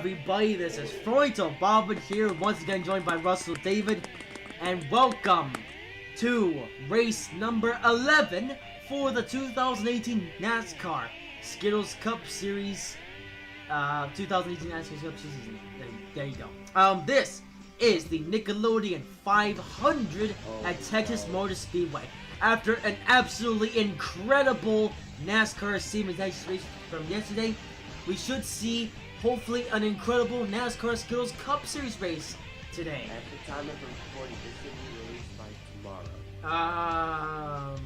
everybody, this is Froito Bobbin here, once again joined by Russell David, and welcome to race number 11 for the 2018 NASCAR Skittles Cup Series, 2018 NASCAR Cup Series, there you go. This is the Nickelodeon 500 at Texas Motor Speedway. After an absolutely incredible NASCAR Series race from yesterday, we should see, hopefully, an incredible NASCAR Skittles Cup Series race today. At the time of recording, this should be released by tomorrow.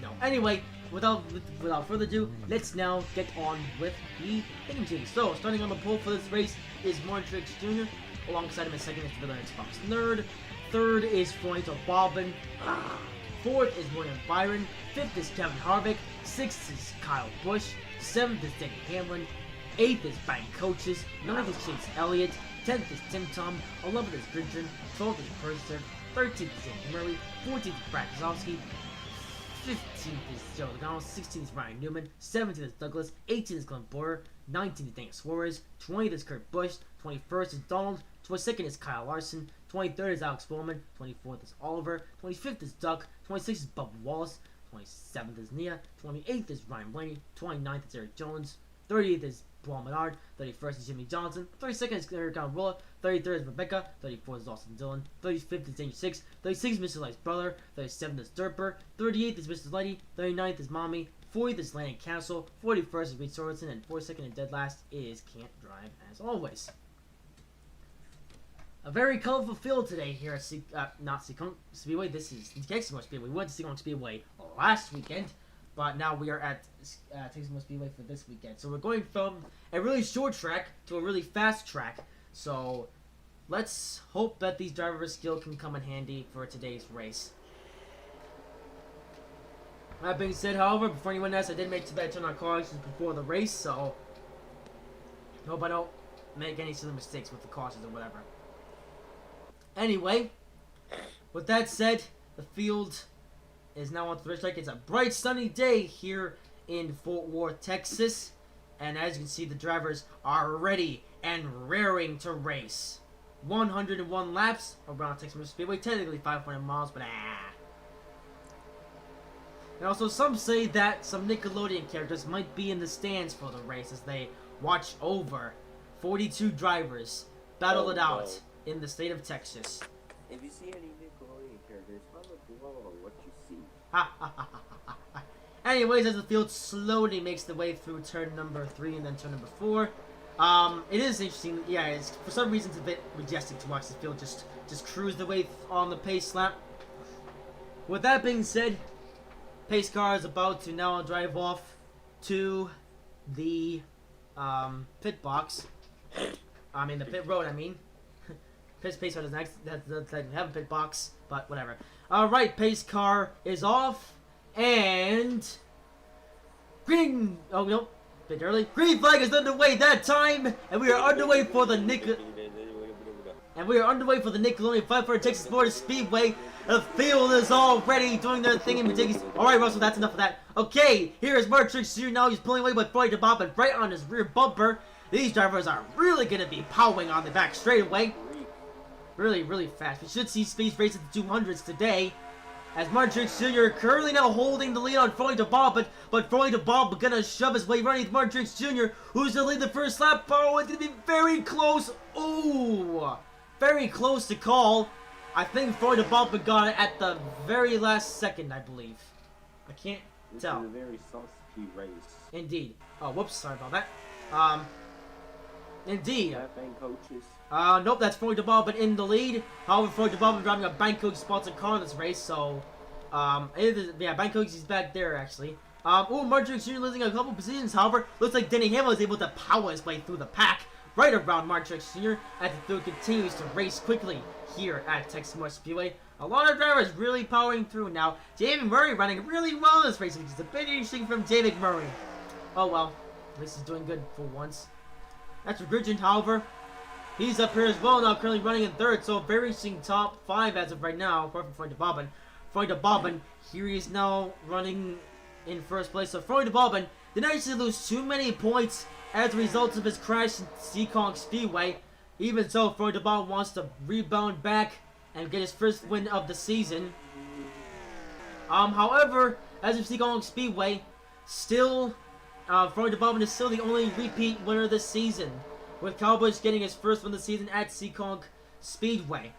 No. Anyway, without further ado, let's now get on with the thingamajig. So, starting on the pole for this race is Montrix Jr. Alongside him in second is the Xbox Nerd. Third is Froito Bobbin. Fourth is William Byron. Fifth is Kevin Harvick. Sixth is Kyle Busch. Seventh is Danny Hamlin. Eighth is Bank Coaches. Ninth is Chase Elliott. 10th is Tim Tom. 11th is Gridgen. 12th is Purser. 13th is Andy Murray. 14th is Brad Keselowski. 15th is Joe Logano. 16th is Ryan Newman. 17th is Douglas. 18th is Glenn Boyer. 19th is Daniel Suarez. 20th is Kurt Busch. 21st is Donald. 22nd is Kyle Larson. 23rd is Alex Bowman. 24th is Oliver. 25th is Duck. 26th is Bubba Wallace. 27th is Nia. 28th is Ryan Blaney. 29th is Eric Jones. 30th is Paul Menard. 31st is Jimmy Johnson. 32nd is Eric Almirola. 33rd is Rebecca. 34th is Austin Dillon. 35th is Daniel 6. 36th is Mr. Light's brother. 37th is Durper. 38th is Mr. Lighty. 39th is Mommy. 40th is Landon Castle. 41st is Reed Sorensen. And 42nd and dead last is Can't Drive, as always. A very colorful field today here at not Seacon Speedway. This is Texas Motor Speedway. We went to Seacon Speedway last weekend, but now we are at Texas Motor Speedway for this weekend. So we're going from a really short track to a really fast track. So let's hope that these drivers' skill can come in handy for today's race. That being said, however, before anyone asks, I did make that turn on cautions before the race, so hope I don't make any silly mistakes with the cautions or whatever. Anyway, with that said, the field is now on the racetrack. It's a bright sunny day here in Fort Worth, Texas. And as you can see, the drivers are ready and raring to race. 101 laps around Texas Motor Speedway. Technically 500 miles, but And also some say that some Nickelodeon characters might be in the stands for the race as they watch over 42 drivers battle it out in the state of Texas. If you see any Nickelodeon characters, comment below on what you see. Anyways, as the field slowly makes the way through turn number 3 and then turn number 4, it is interesting. Yeah, it's for some reason it's a bit majestic to watch the field just cruise the way on the pace lap. With that being said, pace car is about to now drive off to the pit box. I mean the pit road. I mean. Pace car doesn't have a pit box, but whatever. Alright, pace car is off, and green, oh no, bit early. Green flag is underway that time, and we are underway for the Nickelodeon 500 Texas Motor Speedway. The field is already doing their thing in ridiculous. Alright, Russell, that's enough of that. Okay, here is Martrix Jr. Now he's pulling away with Froito Bobbin right on his rear bumper. These drivers are really going to be powering on the back straightaway. Really, really fast. We should see speed race at the 200s today. As Martrix Jr. currently now holding the lead on Froito Bobbin, but Froito Bobbin gonna shove his way running with Martrix Jr., who's gonna lead the first lap. Oh, it's gonna be very close. Ooh, very close to call. I think Froito Bobbin got it at the very last second, I believe. I can't tell. This is a very saucy race. Indeed. Oh, whoops, sorry about that. Indeed. Bank Coaches. Nope, that's Froito Bobbin in the lead. However, Froito Bobbin driving a Bank Coach sponsored car in this race, so, yeah, Bank Coach is back there, actually. Martrix Jr. losing a couple positions, however, looks like Denny Hamlin is able to power his way through the pack right around Martrix Jr. as the field continues to race quickly here at Texas Motor Speedway. A lot of drivers really powering through now. David Murray running really well in this race, which is a bit interesting from David Murray. Oh well, at least he's doing good for once. That's for Gridgen, however. He's up here as well now, currently running in third, so very interesting top 5 as of right now, apart from Froito Bobbin. Froito Bobbin, here he is now running in first place. So Froito Bobbin didn't actually lose too many points as a result of his crash in Seekonk Speedway. Even so, Floyd DeBon wants to rebound back and get his first win of the season. However, as of Seekonk Speedway, still, Floyd DeBon is still the only repeat winner this season, with Kyle Busch getting his first win of the season at Seekonk Speedway.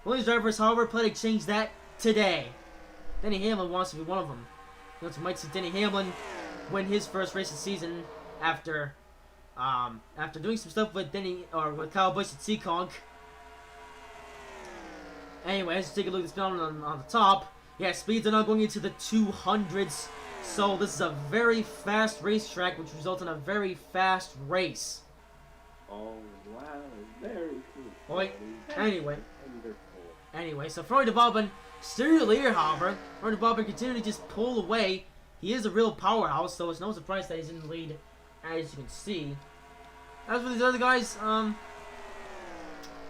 Williams drivers, however, plan to change that today. Denny Hamlin wants to be one of them. You might see Denny Hamlin win his first race of the season after doing some stuff with Kyle Busch at Seekonk. Anyway, let's take a look at this film on the top. Yeah, speeds are now going into the 200s. So this is a very fast racetrack, which results in a very fast race. Oh wow, very cool. Wait, anyway, so Floyd DeBon still the leader, however. Floyd DeBon continuing to just pull away. He is a real powerhouse, so it's no surprise that he's in the lead, as you can see. As for these other guys,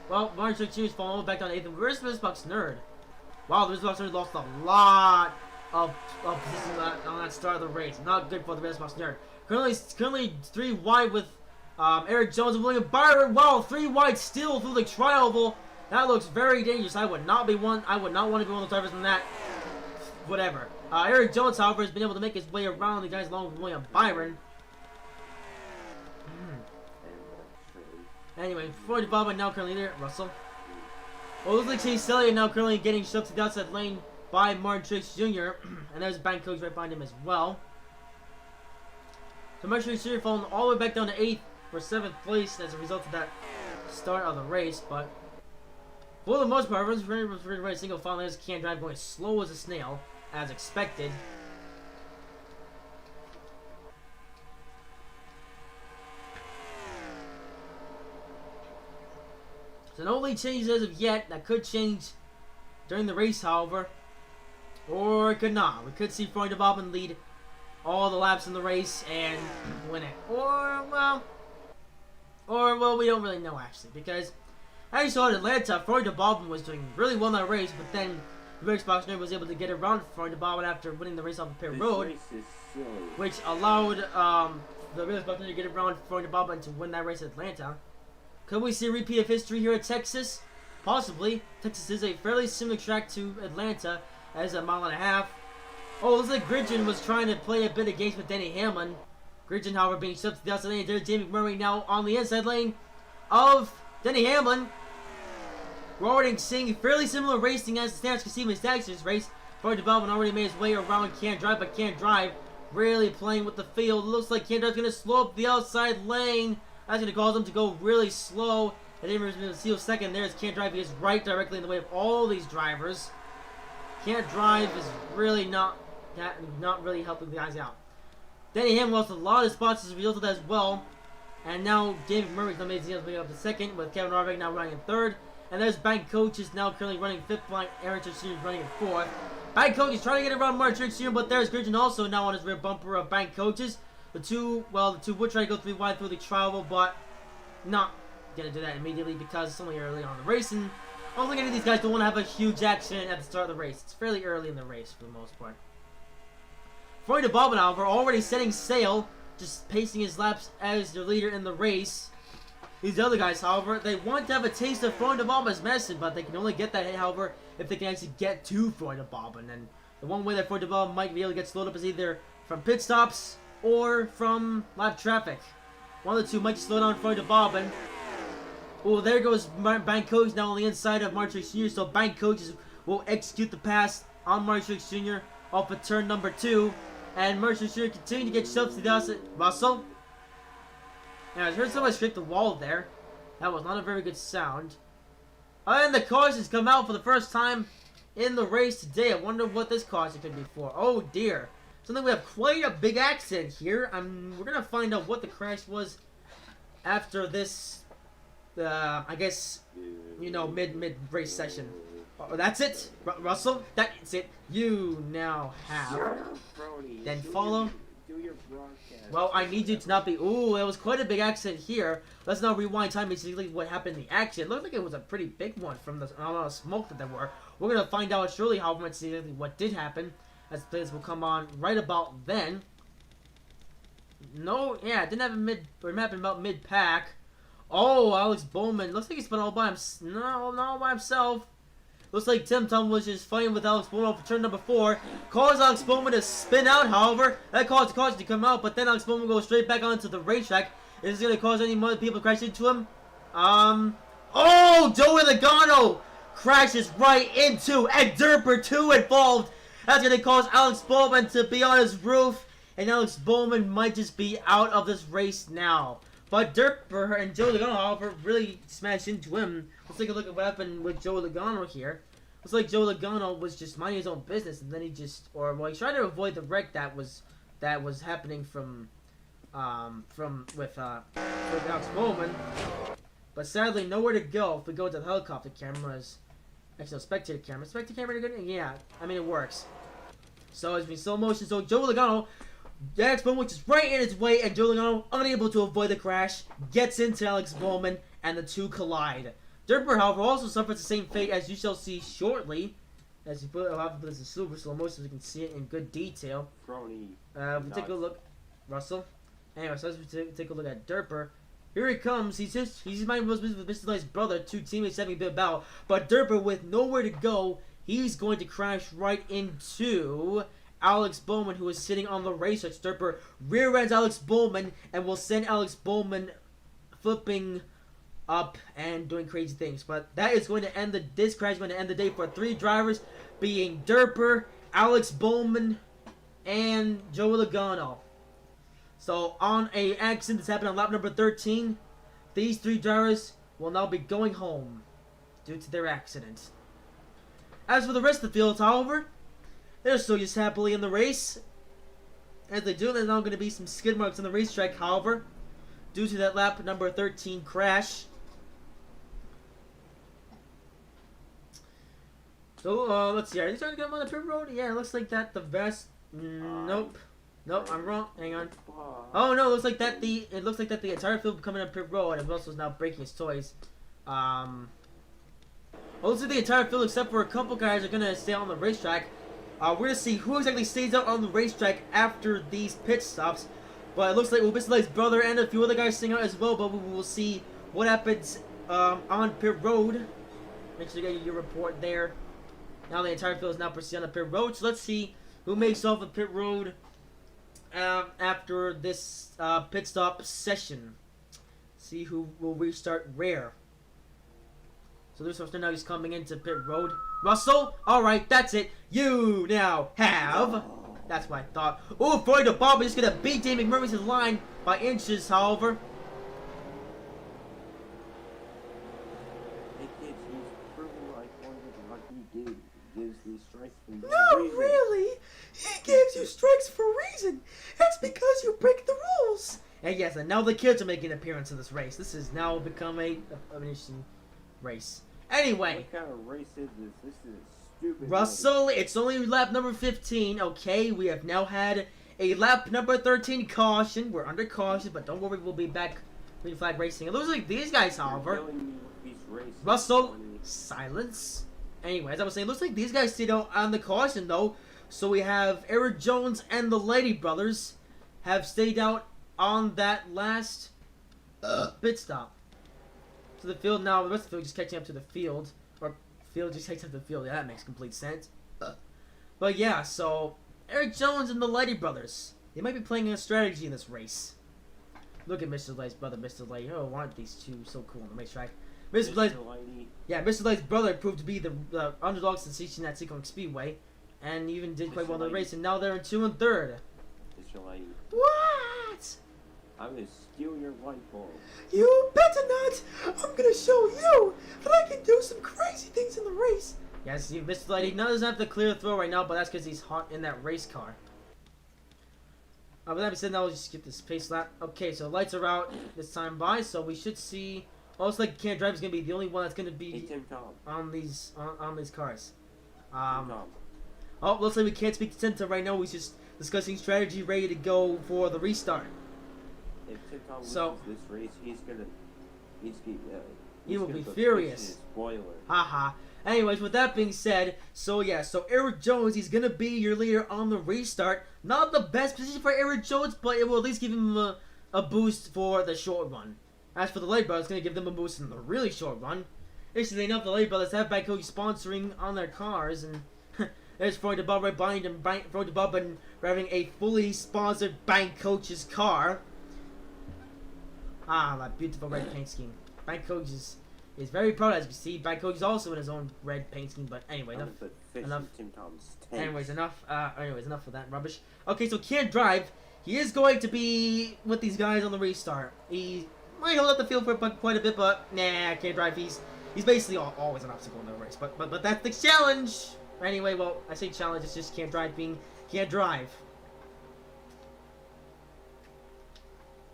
well, Martin Truex Jr. is falling back down to 8th. Where's the Xbox Nerd? Wow, the Xbox Nerd lost a lot of position on that start of the race. Not good for the Xbox Nerd. Currently 3 wide with Eric Jones and William Byron. Wow, 3 wide still through the tri-oval. That looks very dangerous. I would not want to be one of the drivers in that. Whatever. Eric Jones, however, has been able to make his way around the guys along with William Byron. Anyway, Floyd DeBon now currently leader. Russell. Well, it looks like Chase Elliott now currently getting shoved to the outside lane by Martin Truex Jr. And there's bank coach right behind him as well. So Martin Truex Jr. falling all the way back down to 8th for 7th place as a result of that start of the race. But for the most part, everyone's ready to ride a single file. As can't drive going slow as a snail, as expected. So no lead changes as of yet. That could change during the race, however. Or it could not. We could see Floyd DeBon lead all the laps in the race and win it. Or, well, we don't really know, actually. Because, as you saw in Atlanta, Floyd DeBon was doing really well in that race. But then, the Xbox Nerd was able to get around Floyd DeBon after winning the race off of pit road. Which allowed the Xbox Nerd to get around Floyd DeBon to win that race at Atlanta. Could we see a repeat of history here at Texas? Possibly. Texas is a fairly similar track to Atlanta, as a mile and a half. Oh, it looks like Grigson was trying to play a bit of games with Denny Hamlin. Grigson, however, being shoved to the outside lane. There's Jamie McMurray now on the inside lane of Denny Hamlin. We're already seeing fairly similar racing as the Stanford Casino Texas race. Floyd DeBon already made his way around Can't Drive, but Can't Drive really playing with the field. Looks like Can't Drive's going to slow up the outside lane. That's going to cause them to go really slow. And then see a second there as Can't Drive is right directly in the way of all these drivers. Can't Drive is really not really helping the guys out. Denny Hamlin lost a lot of spots as a result of that as well. And now David Murray's now made his way up to 2nd, with Kevin Harvick now running in 3rd. And there's Bank Coach is now currently running 5th, while Aaron Truex is running in 4th. Bank Coach is trying to get around Martin Truex Jr., but there's Grigson also now on his rear bumper of Bank Coaches. The two would try to go 3 wide through the travel, but not gonna do that immediately because it's only early on in the race, and I don't think any of these guys don't want to have a huge accident at the start of the race. It's fairly early in the race for the most part. Floyd DeBon, however, already setting sail, just pacing his laps as the leader in the race. These other guys, however, they want to have a taste of Floyd DeBon's medicine, but they can only get that, however, if they can actually get to Floyd DeBon. And the one way that Floyd DeBon might be able to get slowed up is either from pit stops or from lap traffic. One of the two might slow down Floyd DeBon. Oh, there goes Bank Coach now on the inside of Martin Truex Jr. So Bank Coaches will execute the pass on Martin Truex Jr. off of turn number 2. And Martin Truex Jr. continuing to get shoved to the outside. Russell. Now, I heard somebody scrape the wall there. That was not a very good sound. And the cautions come out for the first time in the race today. I wonder what this caution could be for. Oh dear. Something we have quite a big accident here. We're going to find out what the crash was after this, I guess, mid-race session. Oh, that's it? Russell? That's it. You now have. Then follow. Well, I need you to not be. Ooh, it was quite a big accident here. Let's now rewind time and see what happened in the action. It looked like it was a pretty big one from the amount of smoke that there were. We're going to find out surely how much what did happen, as the players will come on right about then. No, yeah, it didn't have a mid, or map about mid-pack. Oh, Alex Bowman. Looks like he's been all by himself. No, not all by himself. Looks like Tim Tom was just fighting with Alex Bowman for turn number 4. Calls Alex Bowman to spin out, however. That caused caution to come out, but then Alex Bowman goes straight back onto the racetrack. Is this going to cause any more people to crash into him? Oh, Joey Logano crashes right into Ed Derper 2 involved. That's going to cause Alex Bowman to be on his roof, and Alex Bowman might just be out of this race now. But Derper and Joey Logano, however, really smashed into him. Let's take a look at what happened with Joey Logano here. Looks like Joey Logano was just minding his own business, and then he just, or well, he tried to avoid the wreck that was happening with Alex Bowman. But sadly, nowhere to go if we go to the helicopter cameras. Actually, no, spectator camera. Spectator camera, yeah, I mean, it works. So it's been slow motion. So Joey Logano, Alex Bowman, which is right in his way, and Joey Logano, unable to avoid the crash, gets into Alex Bowman, and the two collide. Derper, however, also suffers the same fate, as you shall see shortly. As you put, I'll put this in super slow motion so you can see it in good detail. If we take a look, Russell. Anyway, so let's take a look at Derper. Here he comes. He's minding his business with Mr. Light's brother. Two teammates having a bit of battle. But Derper, with nowhere to go, he's going to crash right into Alex Bowman, who is sitting on the racetrack. Derper rear ends Alex Bowman and will send Alex Bowman flipping up and doing crazy things. But that is going to end this crash is going to end the day for 3 drivers, being Derper, Alex Bowman, and Joey Logano. So on a accident that's happened on lap number 13, these 3 drivers will now be going home due to their accident. As for the rest of the field, however, they're still just happily in the race. As they do, there's now going to be some skid marks on the racetrack, however, due to that lap number 13 crash. So, let's see. Are they trying to get them on the pit road? Yeah, it looks like that. The vest. Nope. Nope, I'm wrong. Hang on. Oh no, it looks like that the entire field coming up pit road, and Russell's now breaking his toys. Well, looks like the entire field except for a couple guys are gonna stay on the racetrack. We're gonna see who exactly stays out on the racetrack after these pit stops. But it looks like Mr. Light's brother and a few other guys staying out as well. But we will see what happens on pit road. Make sure you get your report there. Now the entire field is now proceeding on the pit road. So let's see who makes off the pit road after this pit stop session. See who will restart where. So this one now he's coming into pit road. Russell, alright, that's it. You now have. That's what I thought. Oh, Floyd the Bob is just gonna beat Dave McMurray's line by inches, however. Hey kids, he's proving like one of what he did. Gives these strikes for no reason. Really? He gives you strikes for a reason. That's because you break the rules. And yes, and now the kids are making an appearance in this race. This has now become an interesting race. Anyway. What kind of race is this? This is stupid. Russell, it's only lap number 15. Okay, we have now had a lap number 13 caution. We're under caution, but don't worry, we'll be back green flag racing. It looks like these guys, however. Russell, silence. Anyway, as I was saying, it looks like these guys stayed out on the caution, though. So we have Eric Jones and the Lady Brothers have stayed out on that last pit stop. So the field now, the rest of the field just catching up to the field. Or field just catching up to the field. Yeah, that makes complete sense. But yeah, so Eric Jones and the Lady Brothers. They might be playing a strategy in this race. Look at Mr. Light's brother, Mr. Light. Oh, aren't these two so cool on the racetrack? Mr. Light's brother proved to be the underdog sensation at Seacon Speedway. And even did quite well in the race, and now they're in 2 and 3rd. Mr. Light. What? I'm gonna steal your light bulb. You better not! I'm gonna show you that I can do some crazy things in the race. Yes, see, Mr. Light, he doesn't have to clear the throw right now, but that's because he's hot in that race car. With that being said, now we'll just skip this pace lap. Okay, so lights are out this time by, so we should see. Oh, looks like Can't Drive is gonna be the only one that's gonna be on these cars. Oh, looks like we can't speak to Tim Tom right now. He's just discussing strategy, ready to go for the restart. If Tim Tom loses this race, he's gonna He will be furious. Spoiler. Haha. Anyways, with that being said, so Eric Jones, he's gonna be your leader on the restart. Not the best position for Eric Jones, but it will at least give him a boost for the short run. As for the Late Brothers, it's gonna give them a boost in the really short run. Interestingly enough, the Late Brothers have bike coach sponsoring on their cars, and there's Freud the Bob right behind him, Freud the Bob and driving a fully sponsored bank coach's car. Ah, that beautiful red paint scheme. Bank coach is very proud, as you see. Bank coach is also in his own red paint scheme, but anyway, enough. Anyways, enough of that rubbish. Okay, so can't drive. He is going to be with these guys on the restart. He might hold up the field for quite a bit, but nah, can't drive. He's basically always an obstacle in the race. But that's the challenge. Anyway, well, I say challenge. It's just can't drive being can't drive.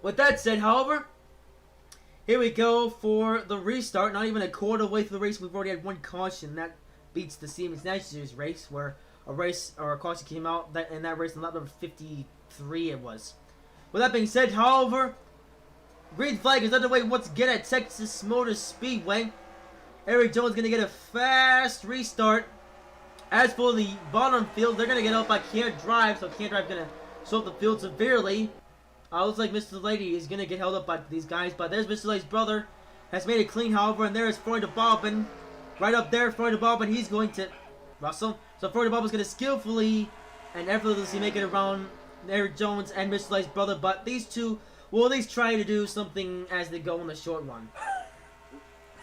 With that said, however, here we go for the restart. Not even a quarter way through the race, we've already had one caution. That beats the Siemens Nationals race, where a caution came out in that race on lap number 53 it was. With that being said, however, green flag is underway once again at Texas Motor Speedway. Eric Jones going to get a fast restart. As for the bottom field, they're going to get up by Can't Drive, so Can't Drive going to slow up the field severely. Looks like Mr. Lady is going to get held up by these guys, but there's Mr. Lady's brother. Has made it clean, however, and there's Freud the Bobbin. Right up there, Freud the Bobbin, he's going to Russell. So Freud the Bobbin's going to skillfully and effortlessly make it around Eric Jones and Mr. Lady's brother, but these two will at least try to do something as they go in the short run.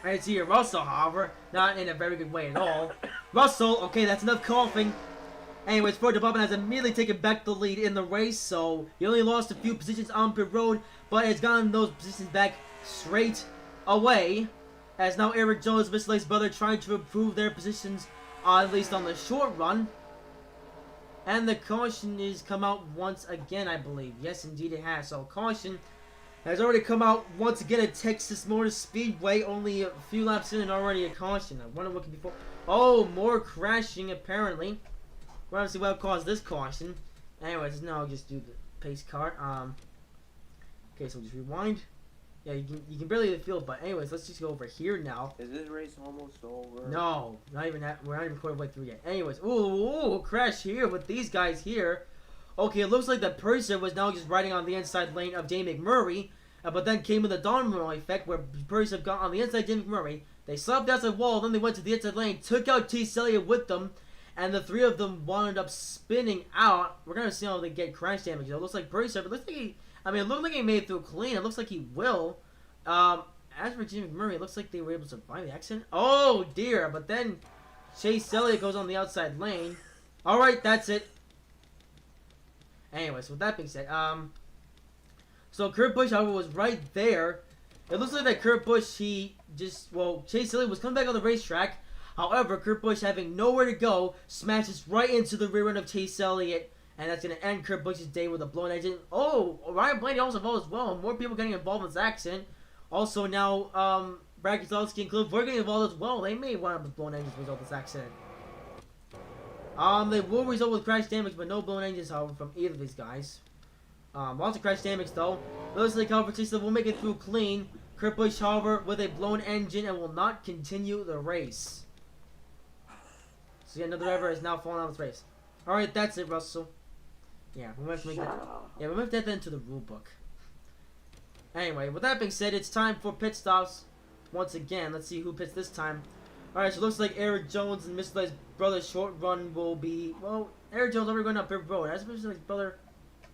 I see here Russell, however, not in a very good way at all. Russell, okay, that's enough coughing. Anyways, Freud the Bobbin has immediately taken back the lead in the race, so he only lost a few positions on pit road, but has gotten those positions back straight away. As now Eric Jones and Mr. Lady's brother trying to improve their positions, at least on the short run. And the caution is come out once again, I believe. Yes, indeed it has. So caution has already come out once again at Texas Motor Speedway. Only a few laps in and already a caution. I wonder what could be for. Oh, more crashing apparently. We're going to see what caused this caution. Anyways, now I'll just do the pace car. Okay, so just rewind. Yeah, you can barely feel it, but anyways, let's just go over here now. Is this race almost over? No, not even that. We're not even quarter way through yet. Anyways, ooh, crash here with these guys here. Okay, it looks like the Purser was now just riding on the inside lane of Jay McMurray, but then came with a domino effect where Purser got on the inside Jay McMurray. They slapped outside the wall, then they went to the inside lane, took out T. Elliott with them, and the three of them wound up spinning out. We're gonna see how they get crash damage. It looks like Purser, but it looks like it looked like he made it through clean. It looks like he will. As for Jimmy McMurray, it looks like they were able to survive the accident. Oh dear, but then Chase Elliott goes on the outside lane. Alright, that's it. Anyways, with that being said, so Kurt Busch, however, was right there. It looks like that Kurt Busch, Chase Elliott was coming back on the racetrack. However, Kurt Busch, having nowhere to go, smashes right into the rear end of Chase Elliott. And that's going to end Kurt Busch's day with a blown engine. Oh, Ryan Blaney also involved as well. More people getting involved in this accident. Also now, Brad Keselowski and Cliff were getting involved as well. They may wind up with blown engines as a result of this accident. They will result with crash damage, but no blown engines, however, from either of these guys. Lots of crash damage, though. Looks like Albert Chase will make it through clean. Kurt Busch, however, with a blown engine and will not continue the race. So yeah, another driver has now fallen out of this race. Alright, that's it, Russell. Yeah, we might have to make that. Yeah, we might have to add that into the rule book. Anyway, with that being said, it's time for pit stops. Once again, let's see who pits this time. Alright, so it looks like Eric Jones and Mr. Light's brother's short run will be, well, Eric Jones already going up pit road. As Mr. Light's brother,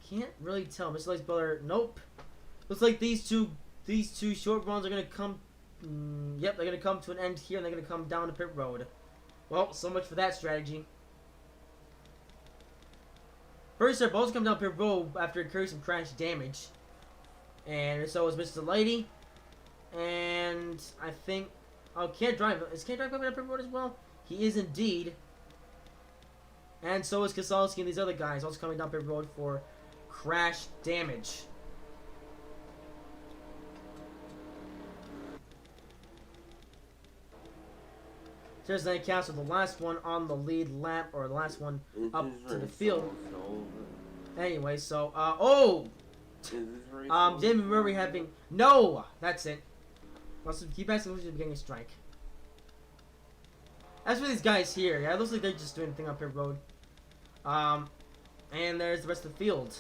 can't really tell. Mr. Light's brother, nope. Looks like these two short runs are gonna come. Yep, they're gonna come to an end here, and they're gonna come down to pit road. Well, so much for that strategy. First, they're both come down pit road after incurring some crash damage. And so is Mr. Lady. And I think... Oh, Can't Drive. Is Can't Drive coming down pit road as well? He is indeed. And so is Keselowski and these other guys also coming down pit road for crash damage. There's the counts of the last one on the lead lap, or the last one up to the field. Anyway, so, Jamie Murray having... No! That's it. Also, keep asking who's getting a strike. As for these guys here, yeah, it looks like they're just doing a thing up here road. And there's the rest of the field.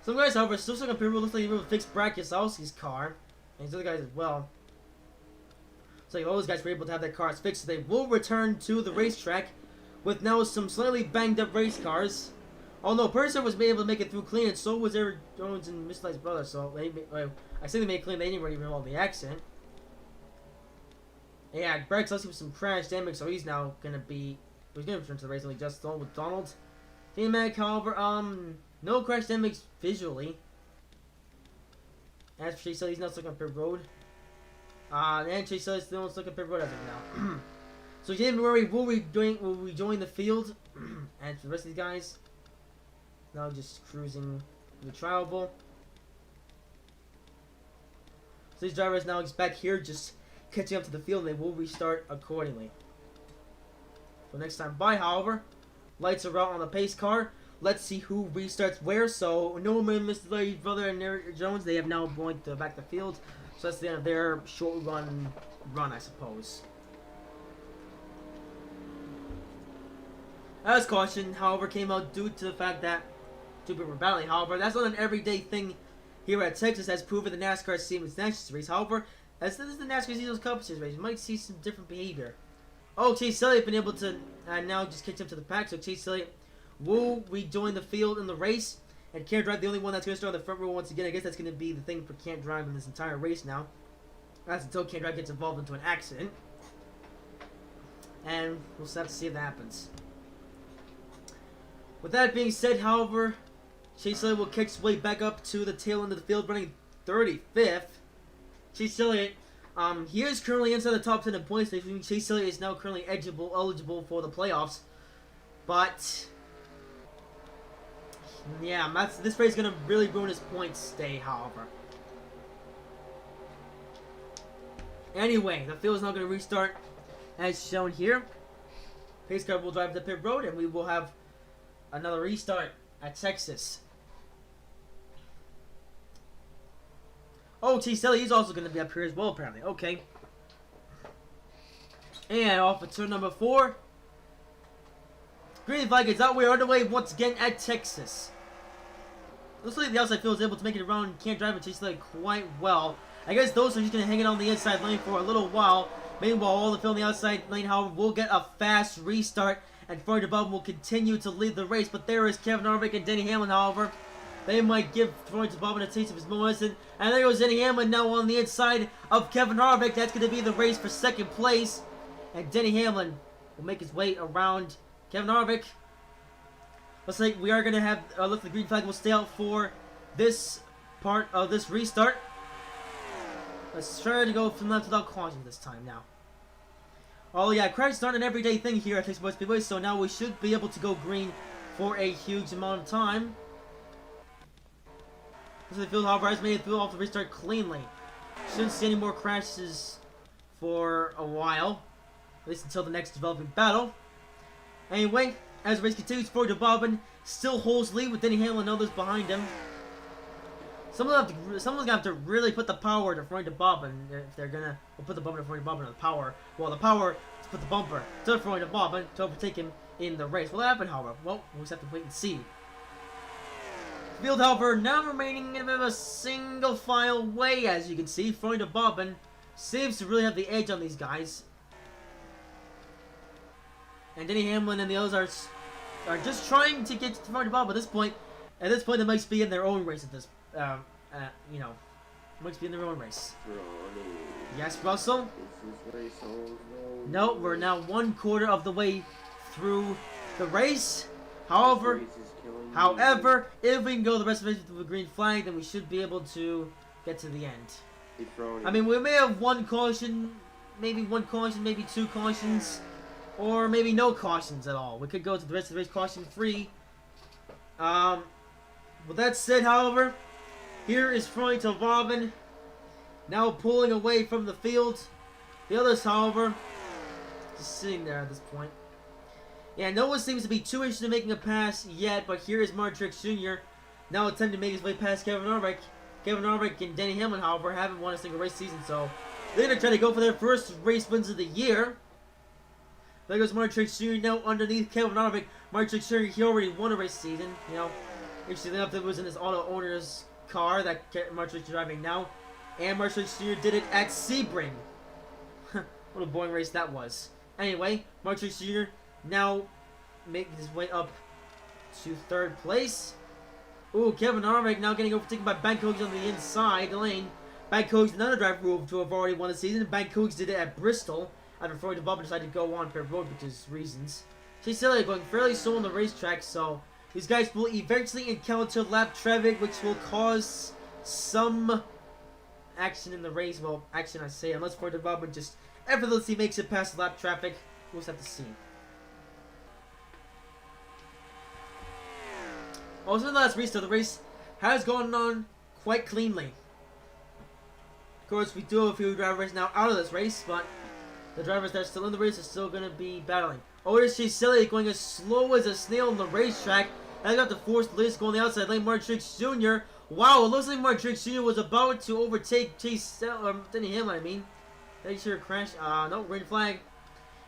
Some guys, however, still stuck up here road. Looks like they were able to fix Brad Keselowski's car. And these other guys as well. So like, all those guys were able to have their cars fixed. So they will return to the racetrack with now some slightly banged up race cars. Although Purser was able to make it through clean, and so was Eric Jones and Mr. Light's brother. So I say they made it clean. They didn't really involve the accident. Yeah, Brad Keselowski with some crash damage, so he's now gonna be. He's gonna return to the race like just with Donald. T-Mac, however, no crash damage visually. As for Chase Elliott, he's not stuck on pit road. And Chase Elliott still stuck on pit road as of now. So January will rejoin the field, and for the rest of these guys, now just cruising the trial bowl. So these drivers now just back here, just catching up to the field, and they will restart accordingly. So next time by, however, lights are out on the pace car. Let's see who restarts where. So Norman, Mr. Light's brother, and Eric Jones, they have now going to back the field. So that's the end of their short run, I suppose. As caution, however, came out due to the fact that two people were battling. However, that's not an everyday thing here at Texas, as proven the NASCAR Series Nationals race. However, as this is the NASCAR Series Cup Series race, you might see some different behavior. Oh, Chase Elliott been able to now just catch up to the pack. So Chase Elliott will rejoin the field in the race. And Can't Drive, the only one that's going to start on the front row once again. I guess that's going to be the thing for Can't Drive in this entire race now. That's until Can't Drive gets involved into an accident. And we'll just have to see if that happens. With that being said, however, Chase Elliott will kick his way back up to the tail end of the field, running 35th. Chase Elliott, he is currently inside the top 10 in points. Chase Elliott is now currently eligible for the playoffs. But yeah, this race is going to really ruin his points stay, however. Anyway, the field is now going to restart as shown here. Pace car will drive to pit road, and we will have another restart at Texas. Oh, Chase Elliott is also going to be up here as well, apparently. Okay. And off of turn number 4. Green flag is out. We are underway once again at Texas. Looks like the outside field is able to make it around. Can't drive and Chase Elliott quite well. I guess those are just going to hang it on the inside lane for a little while. Meanwhile, all the field on the outside lane, however, will get a fast restart. And Ford above will continue to lead the race. But there is Kevin Harvick and Denny Hamlin, however. They might give Floyd Bob a taste of his medicine. And there goes Denny Hamlin now on the inside of Kevin Harvick. That's going to be the race for second place. And Denny Hamlin will make his way around Kevin Harvick. Looks like we are going to have, looks like the green flag will stay out for this part of this restart. Let's try to go from left without caution this time now. Oh yeah, crashes aren't an everyday thing here at Texas Motor Speedway, so now we should be able to go green for a huge amount of time. Looks like the field, however, has made it through off the restart cleanly. Shouldn't see any more crashes for a while, at least until the next developing battle. Anyway, as the race continues, Ford Bobbin still holds lead with Denny Hamlin and others behind him. Someone's gonna have to really put the power to Freund Bobbin if they're gonna put the bumper to Freund Bobbin on the power. Well, the power to put the bumper to Freund Bobbin to overtake him in the race. Will that happen, however? Well, we'll just have to wait and see. Field, however, now remaining in a bit of a single file way, as you can see. Freund Bobbin seems to really have the edge on these guys. And Denny Hamlin and the others are just trying to get to Freund Bobbin at this point. At this point, they might be in their own race at this you know, might be in their own race. Yes, Russell? No, we're now 1/4 of the way through the race. However, if we can go the rest of the race with the green flag, then we should be able to get to the end. I mean, we may have one caution, maybe 2 cautions, or maybe no cautions at all. We could go to the rest of the race caution free. With that said, however, here is Freund Bobbin now pulling away from the field. The others, however, just sitting there at this point. Yeah, no one seems to be too interested in making a pass yet, but here is Martin Truex Jr. now attempting to make his way past Kevin Harvick. Kevin Harvick and Denny Hamlin, however, haven't won a single race season, so they're going to try to go for their first race wins of the year. There goes Martin Truex Jr. now underneath Kevin Harvick. Martin Truex Jr. he already won a race season. You know, interestingly enough, it was in his auto owner's car that Martin Truex is driving now. And Martin Truex Jr. did it at Sebring. What a boring race that was. Anyway, Martin Truex Jr. now making his way up to third place. Ooh, Kevin Harvick now getting overtaken by Ben Coates on the inside lane. Ben Coates, another driver who have already won the season. Ben Coates did it at Bristol after Floyd DeBubba decided to go on pit road because reasons. Chase Elliott going fairly slow on the racetrack, so these guys will eventually encounter lap traffic, which will cause some action in the race. Well, action I say, unless Floyd DeBubba just effortlessly makes it past lap traffic. We'll just have to see. Also, in the last restart, the race has gone on quite cleanly. Of course, we do have a few drivers now out of this race, but the drivers that are still in the race are still going to be battling. Oh, here's Chase Elliott going as slow as a snail on the racetrack. And got the forced list going on the outside lane. Martin Truex Jr. Wow, it looks like Martin Truex Jr. was about to overtake Denny Hamlin, I mean. They sure crashed. No, green flag.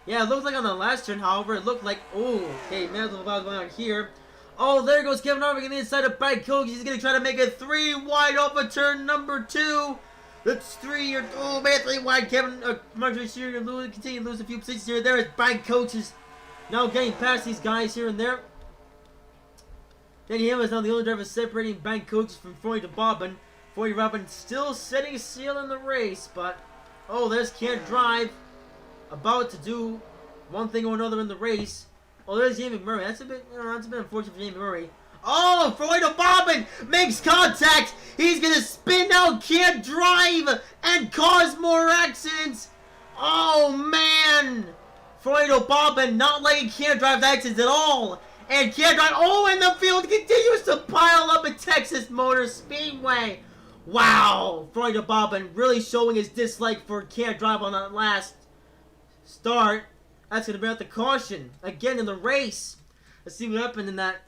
Yeah, it looked like on the last turn, however, it looked like, oh, okay, man, what's going on here. Oh, there goes Kevin Harvick on the inside of Ben Coates. He's going to try to make it 3 wide off of turn number 2. That's 3 or, oh man, 3 wide. Martin Truex Jr. continue to lose a few positions here. There is Ben Coates is now getting past these guys here and there. Denny Hamlin is now the only driver separating Ben Coates from Floyd DeBubba. Floyd DeBubba still setting sail in the race, but oh, there's Can't Drive about to do one thing or another in the race. Oh, there's Jamie Murray. That's a bit unfortunate for Jamie Murray. Oh, Floyd DeBubba makes contact. He's gonna spin out Can't Drive and cause more accidents. Oh man, Floyd DeBubba not letting Can't Drive accidents at all. And Can't Drive, oh, and the field continues to pile up at Texas Motor Speedway. Wow, Floyd DeBubba really showing his dislike for Can't Drive on that last start. That's gonna bring out the caution again in the race. Let's see what happened in that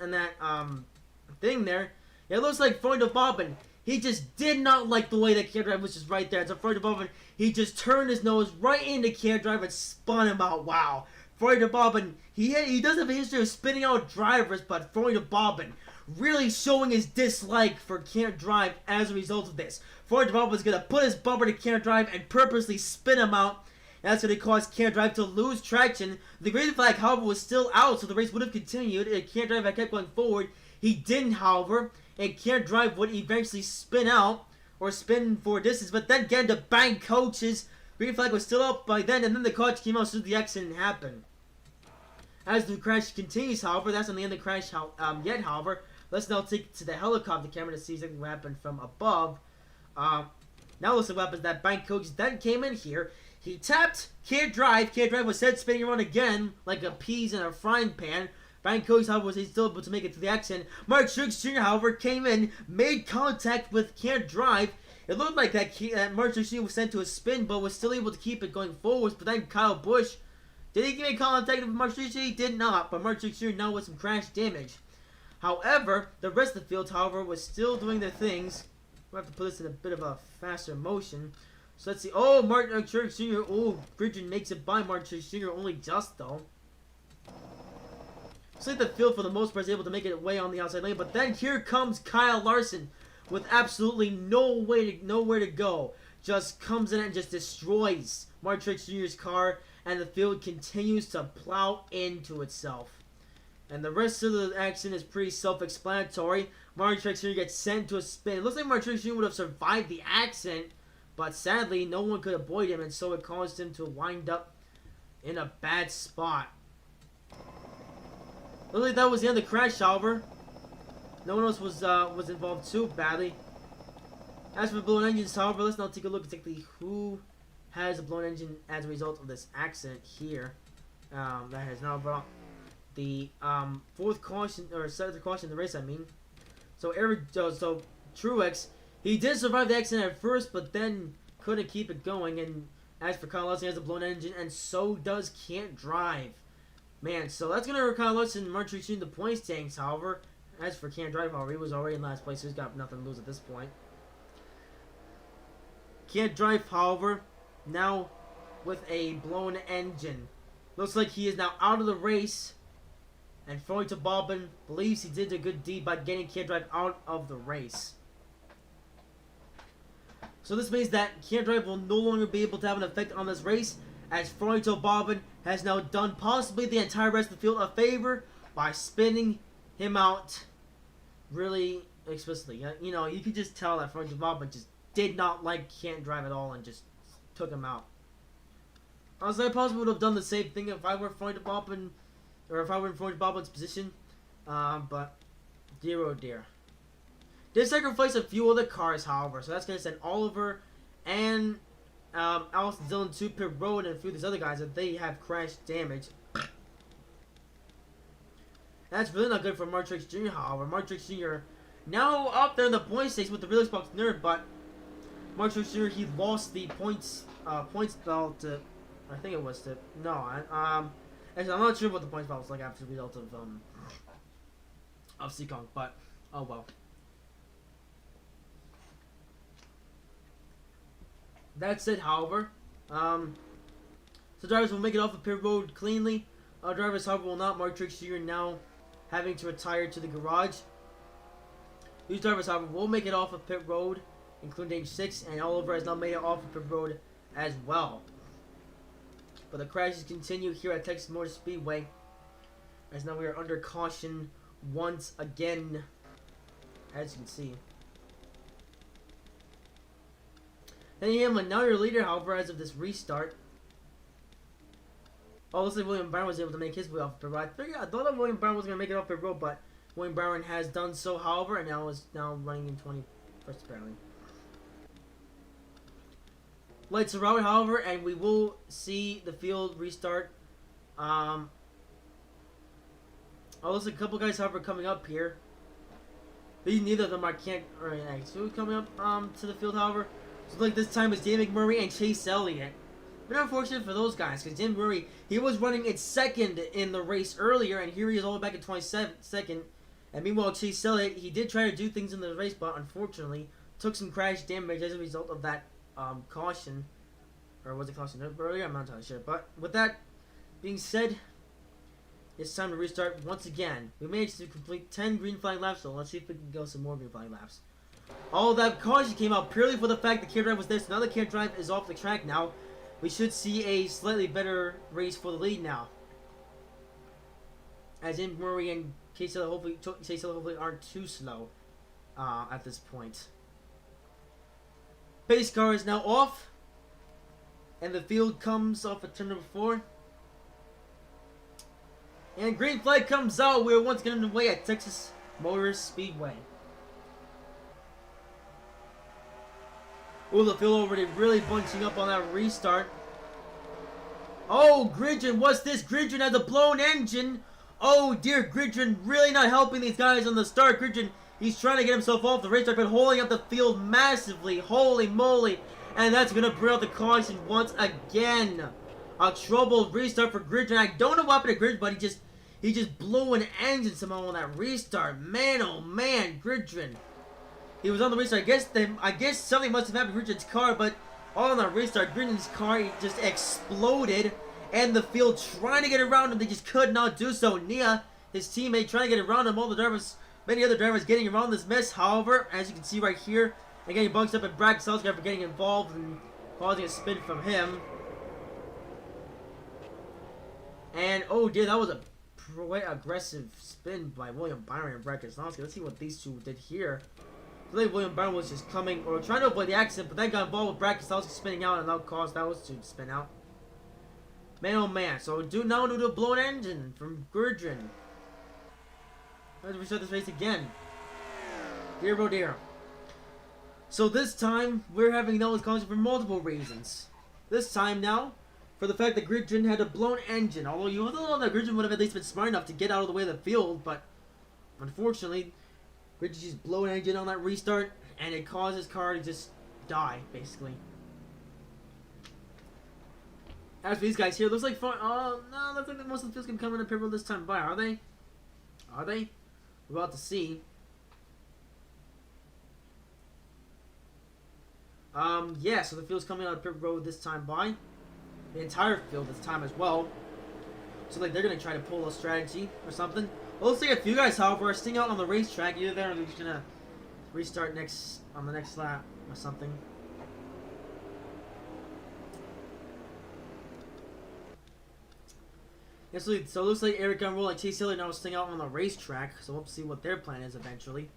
thing there. Yeah, it looks like Floyd DeBubba, he just did not like the way that Can't Drive was just right there. So Floyd DeBubba, he just turned his nose right into Can't Drive and spun him out. Wow. Floyd DeBubba, he does have a history of spinning out drivers, but Floyd DeBubba really showing his dislike for Can't Drive as a result of this. Floyd DeBubba is going to put his bumper to Can't Drive and purposely spin him out. That's going to cause Can't Drive to lose traction. The green flag, however, was still out, so the race would have continued. If Can't Drive had kept going forward, he didn't, however, and Can't Drive would eventually spin out, or spin for distance, but then again, the Ben Coates, green flag was still up by then, and then the caution came out so the accident happened. As the crash continues, however, that's not the end of the crash yet, however. Let's now take it to the helicopter camera to see exactly what happened from above. Now let's see what happens. That Ben Coates then came in here. He tapped Can't Drive. Can't Drive was set spinning around again like a peas in a frying pan. Ben Coates, however, was still able to make it to the accident. Martin Truex Jr., however, came in, made contact with Can't Drive. It looked like that Martin Truex Jr. was sent to a spin, but was still able to keep it going forwards. But then Kyle Busch, did he make contact with Martin Truex Jr.? He did not, but Martin Truex Jr. now with some crash damage. However, the rest of the field, however, was still doing their things. We'll have to put this in a bit of a faster motion. So let's see. Oh, Martin Truex Jr. Oh, Bridgen makes it by Martin Truex Jr. only just, though. Looks like the field, for the most part, is able to make it way on the outside lane. But then here comes Kyle Larson with absolutely nowhere to go. Just comes in and just destroys Martin Truex Jr.'s car. And the field continues to plow into itself. And the rest of the action is pretty self-explanatory. Martin Truex Jr. gets sent to a spin. It looks like Martin Truex Jr. would have survived the accident, but sadly, no one could avoid him, and so it caused him to wind up in a bad spot. Looks like that was the end of the crash, however. No one else was involved too badly. As for blown engines, however, let's now take a look at exactly who has a blown engine as a result of this accident here. That has now brought the fourth caution, or seventh caution in the race, I mean. So Truex, he did survive the accident at first, but then couldn't keep it going. And as for Kyle Larson, he has a blown engine, and so does Can't Drive. Man, so that's going to hurt Kyle Larson and Martin Truex Jr. in the points standings, however. As for Can't Drive, however, he was already in last place, so he's got nothing to lose at this point. can't drive, however, now with a blown engine. Looks like he is now out of the race, and Froito Bobbin believes he did a good deed by getting Can't Drive out of the race. So this means that Can't Drive will no longer be able to have an effect on this race, as Froito Bobbin has now done possibly the entire rest of the field a favor by spinning him out really explicitly. You know, you could just tell that Froito Bobbin just did not like Can't Drive at all and just took him out. Honestly, I possibly would have done the same thing if I were Froito Bobbin, or if I were in Froito Bobbin's position. But dear oh dear. Did sacrifice a few other cars, however, so that's going to send Oliver and Alice and Dylan to pit road, and a few of these other guys that they have crash damage. That's really not good for Martrix Jr., however. Martrix Jr. now up there in the point station with the real Xbox nerd, but Martrix Jr. he lost the points bell to, I think it was to, no, actually I'm not sure what the points bell was like after the result of Seekong, but oh well. That said, however, so drivers will make it off the pit road cleanly. Drivers, however, will not. Martrix Jr. now having to retire to the garage. These drivers, however, will make it off of pit road, including 6, and Oliver has now made it off of pit road as well. But the crashes continue here at Texas Motor Speedway, as now we are under caution once again, as you can see. Danny Hamlin, now your leader, however, as of this restart. Oh, looks like William Byron was able to make his way off the road. I thought that William Byron was going to make it off the road, but William Byron has done so, however, and now is running in 21st, apparently. Lights are out, however, and we will see the field restart. Oh, looks like a couple guys, however, coming up here. Neither of them are coming up to the field, however. So like this time it's Dan McMurray and Chase Elliott. But unfortunate for those guys, because Dan McMurray, he was running in second in the race earlier, and here he is all the way back in 22nd. And meanwhile, Chase Elliott, he did try to do things in the race, but unfortunately took some crash damage as a result of that caution. Or was it caution earlier? I'm not entirely sure. But with that being said, it's time to restart once again. We managed to complete 10 green flag laps, so let's see if we can go some more green flag laps. All that caution came out purely for the fact that Can't Drive was there, so now the Can't Drive is off the track now. We should see a slightly better race for the lead now. As in Murray and Chase hopefully aren't too slow at this point. Pace car is now off, and the field comes off at turn number 4. And green flag comes out. We are once again underway at Texas Motor Speedway. Ooh, the field already really bunching up on that restart. Oh, Gridgen, what's this? Gridgen has a blown engine. Oh dear, Gridgen really not helping these guys on the start. Gridgen, he's trying to get himself off the restart, but holding up the field massively. Holy moly. And that's going to bring out the caution once again. A troubled restart for Gridgen. I don't know what happened to Gridgen, but he just blew an engine somehow on that restart. Man, oh man, Gridgen. He was on the restart. I guess something must have happened to Gridgen's car, but all on that restart, Gridgen's car just exploded, and the field trying to get around him, they just could not do so. Nia, his teammate, trying to get around him. All the drivers, many other drivers getting around this mess. However, as you can see right here, and getting bunched up, and Brad Keselowski for getting involved and causing a spin from him. And oh dear, that was a quite aggressive spin by William Byron and Brad Keselowski. Let's see what these two did here. I believe William Byron was just coming, or trying to avoid the accident, but then got involved with Brad Keselowski spinning out, and that caused those two to spin out. Man, oh man. So, now due to a blown engine from Gridgen. Let's restart this race again. Dear oh dear. So, this time, we're having those caution for multiple reasons. This time now, for the fact that Gridgen had a blown engine. Although you would have thought that Gridgen would have at least been smart enough to get out of the way of the field, but unfortunately, Gridgen just blew an engine on that restart, and it caused his car to just die, basically. As for these guys here, looks like fun. Oh no, looks like most of the field's gonna come in a pit road this time by. Are they? Are they? We're about to see. Yeah, so the field's coming out of pit road this time by. The entire field this time as well. So, like, they're gonna try to pull a strategy or something. Well, looks like a few guys, however, are staying out on the racetrack. Either they're just gonna restart on the next lap or something. Yeah, so it looks like Eric Gunroll and Chase Hillier now staying out on the racetrack. So we'll see what their plan is eventually.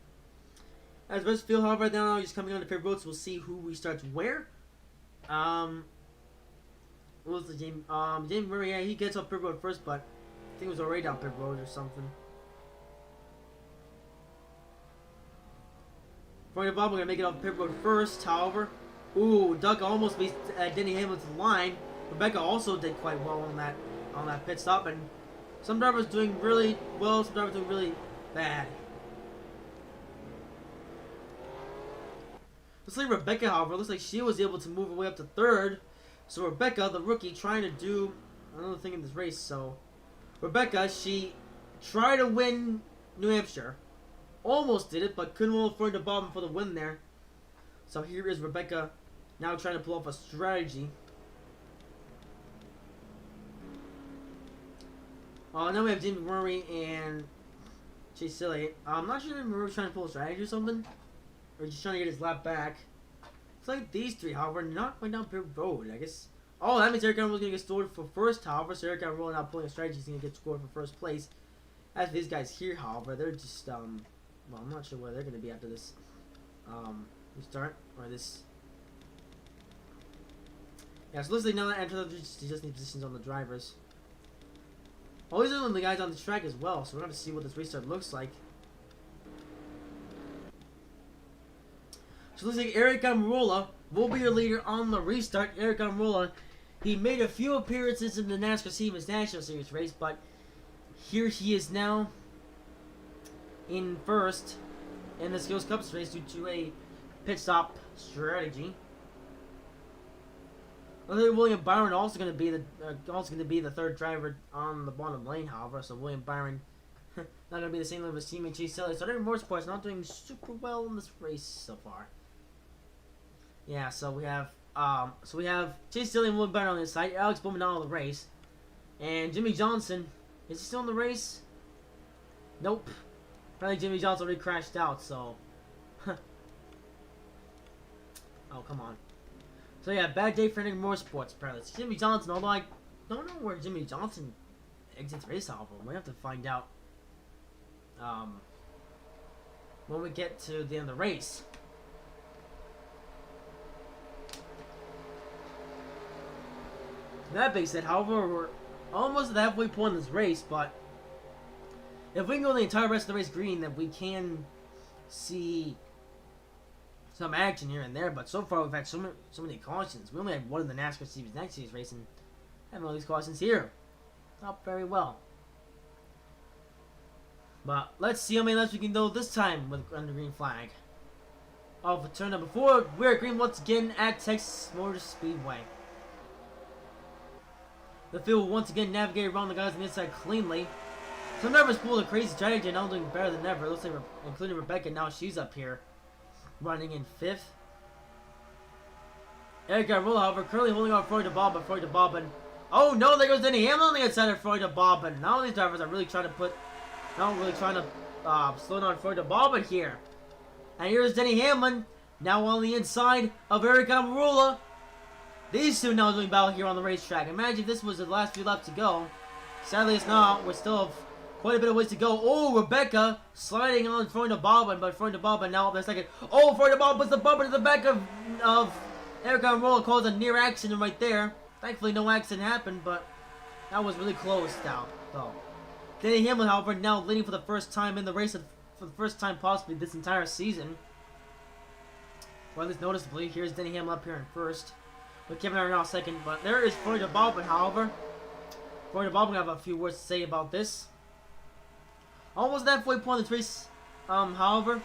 As best field, however, right now just coming on the pit road, so we'll see who restarts where. What was the game? James Murray, yeah, he gets off pit road first, but I think it was already down pit road or something. Florida Bob, we're gonna make it off pit road first, however. Ooh, Doug almost beat Denny Hamilton's line. Rebecca also did quite well on that pit stop, and some drivers doing really well, some drivers doing really bad. Looks like Rebecca, however, looks like she was able to move her way up to third. So Rebecca, the rookie, trying to do another thing in this race. So Rebecca, she tried to win New Hampshire. Almost did it, but couldn't afford the bottom for the win there. So here is Rebecca now trying to pull off a strategy. Now we have Jamie Murray and Chase Silly. I'm not sure if Murray's trying to pull a strategy or something. Or just trying to get his lap back. It's like these three, however, not going down pit road, I guess. Oh, that means Eric Gunroll was going to get scored for first, however. So Eric Gunroll now pulling a strategy is going to get scored for first place. As for these guys here, however, they're just, well, I'm not sure where they're going to be after this, restart, or this. Yeah, so it looks like now that enter they just need positions on the drivers. Oh, these are the guys on the track as well, so we're going to see what this restart looks like. So it looks like Eric Almirola will be your leader on the restart. Eric Almirola, he made a few appearances in the NASCAR Siemens National Series race, but here he is now in first in the Skittles Cup race due to a pit stop strategy. William Byron also going to be the third driver on the bottom lane, however. So William Byron not going to be the same level as teammate Chase Silly. So David Motorsports not doing super well in this race so far. Yeah, so we have Chase Silly and William Byron on this side. Alex Bowman out of the race, and Jimmy Johnson, is he still in the race? Nope. Apparently Jimmy Johnson already crashed out. So, oh come on. So yeah, bad day for Nick Motorsports apparently. It's Jimmy Johnson, although I don't know where Jimmy Johnson exits race album. We have to find out when we get to the end of the race. That being said, however, we're almost at the halfway point in this race, but if we can go the entire rest of the race green, then we can see some action here and there. But so far, we've had so many cautions. We only had one in the NASCAR Series next series race, and having all these cautions here. Not very well. But let's see how many laps we can go this time with under green flag. Oh, for turn number 4, we're green once again at Texas Motor Speedway. The field will once again navigate around the guys on the inside cleanly. Some drivers pulled a crazy strategy and now doing better than ever. Looks like, including Rebecca, now she's up here, running in 5th. Eric Garrola, however, currently holding on Freud to Bobbin. Oh no, there goes Denny Hamlin on the inside of Freud to Bobbin. Now these drivers are really trying to slow down Freud to Bobbin here. And here's Denny Hamlin, now on the inside of Eric Garrola. These two now doing battle here on the racetrack. Imagine if this was the last few laps to go. Sadly, it's not. We still have quite a bit of ways to go. Oh, Rebecca sliding on Freud to Bobbin, but Freud to Bobbin now up in a second. Oh, Freud to Bobbin puts the bumper to the back of Eric Garrola, caused a near accident right there. Thankfully, no accident happened, but that was really close now, though. Denny Hamlin, however, now leading for the first time in the race, for the first time possibly this entire season. Or at least noticeably. Here's Denny Hamlin up here in first, with Kevin Harvick now second. But there is Freud to Bobbin, however. Freud to Bobbin have a few words to say about this. Almost halfway point of this race, however,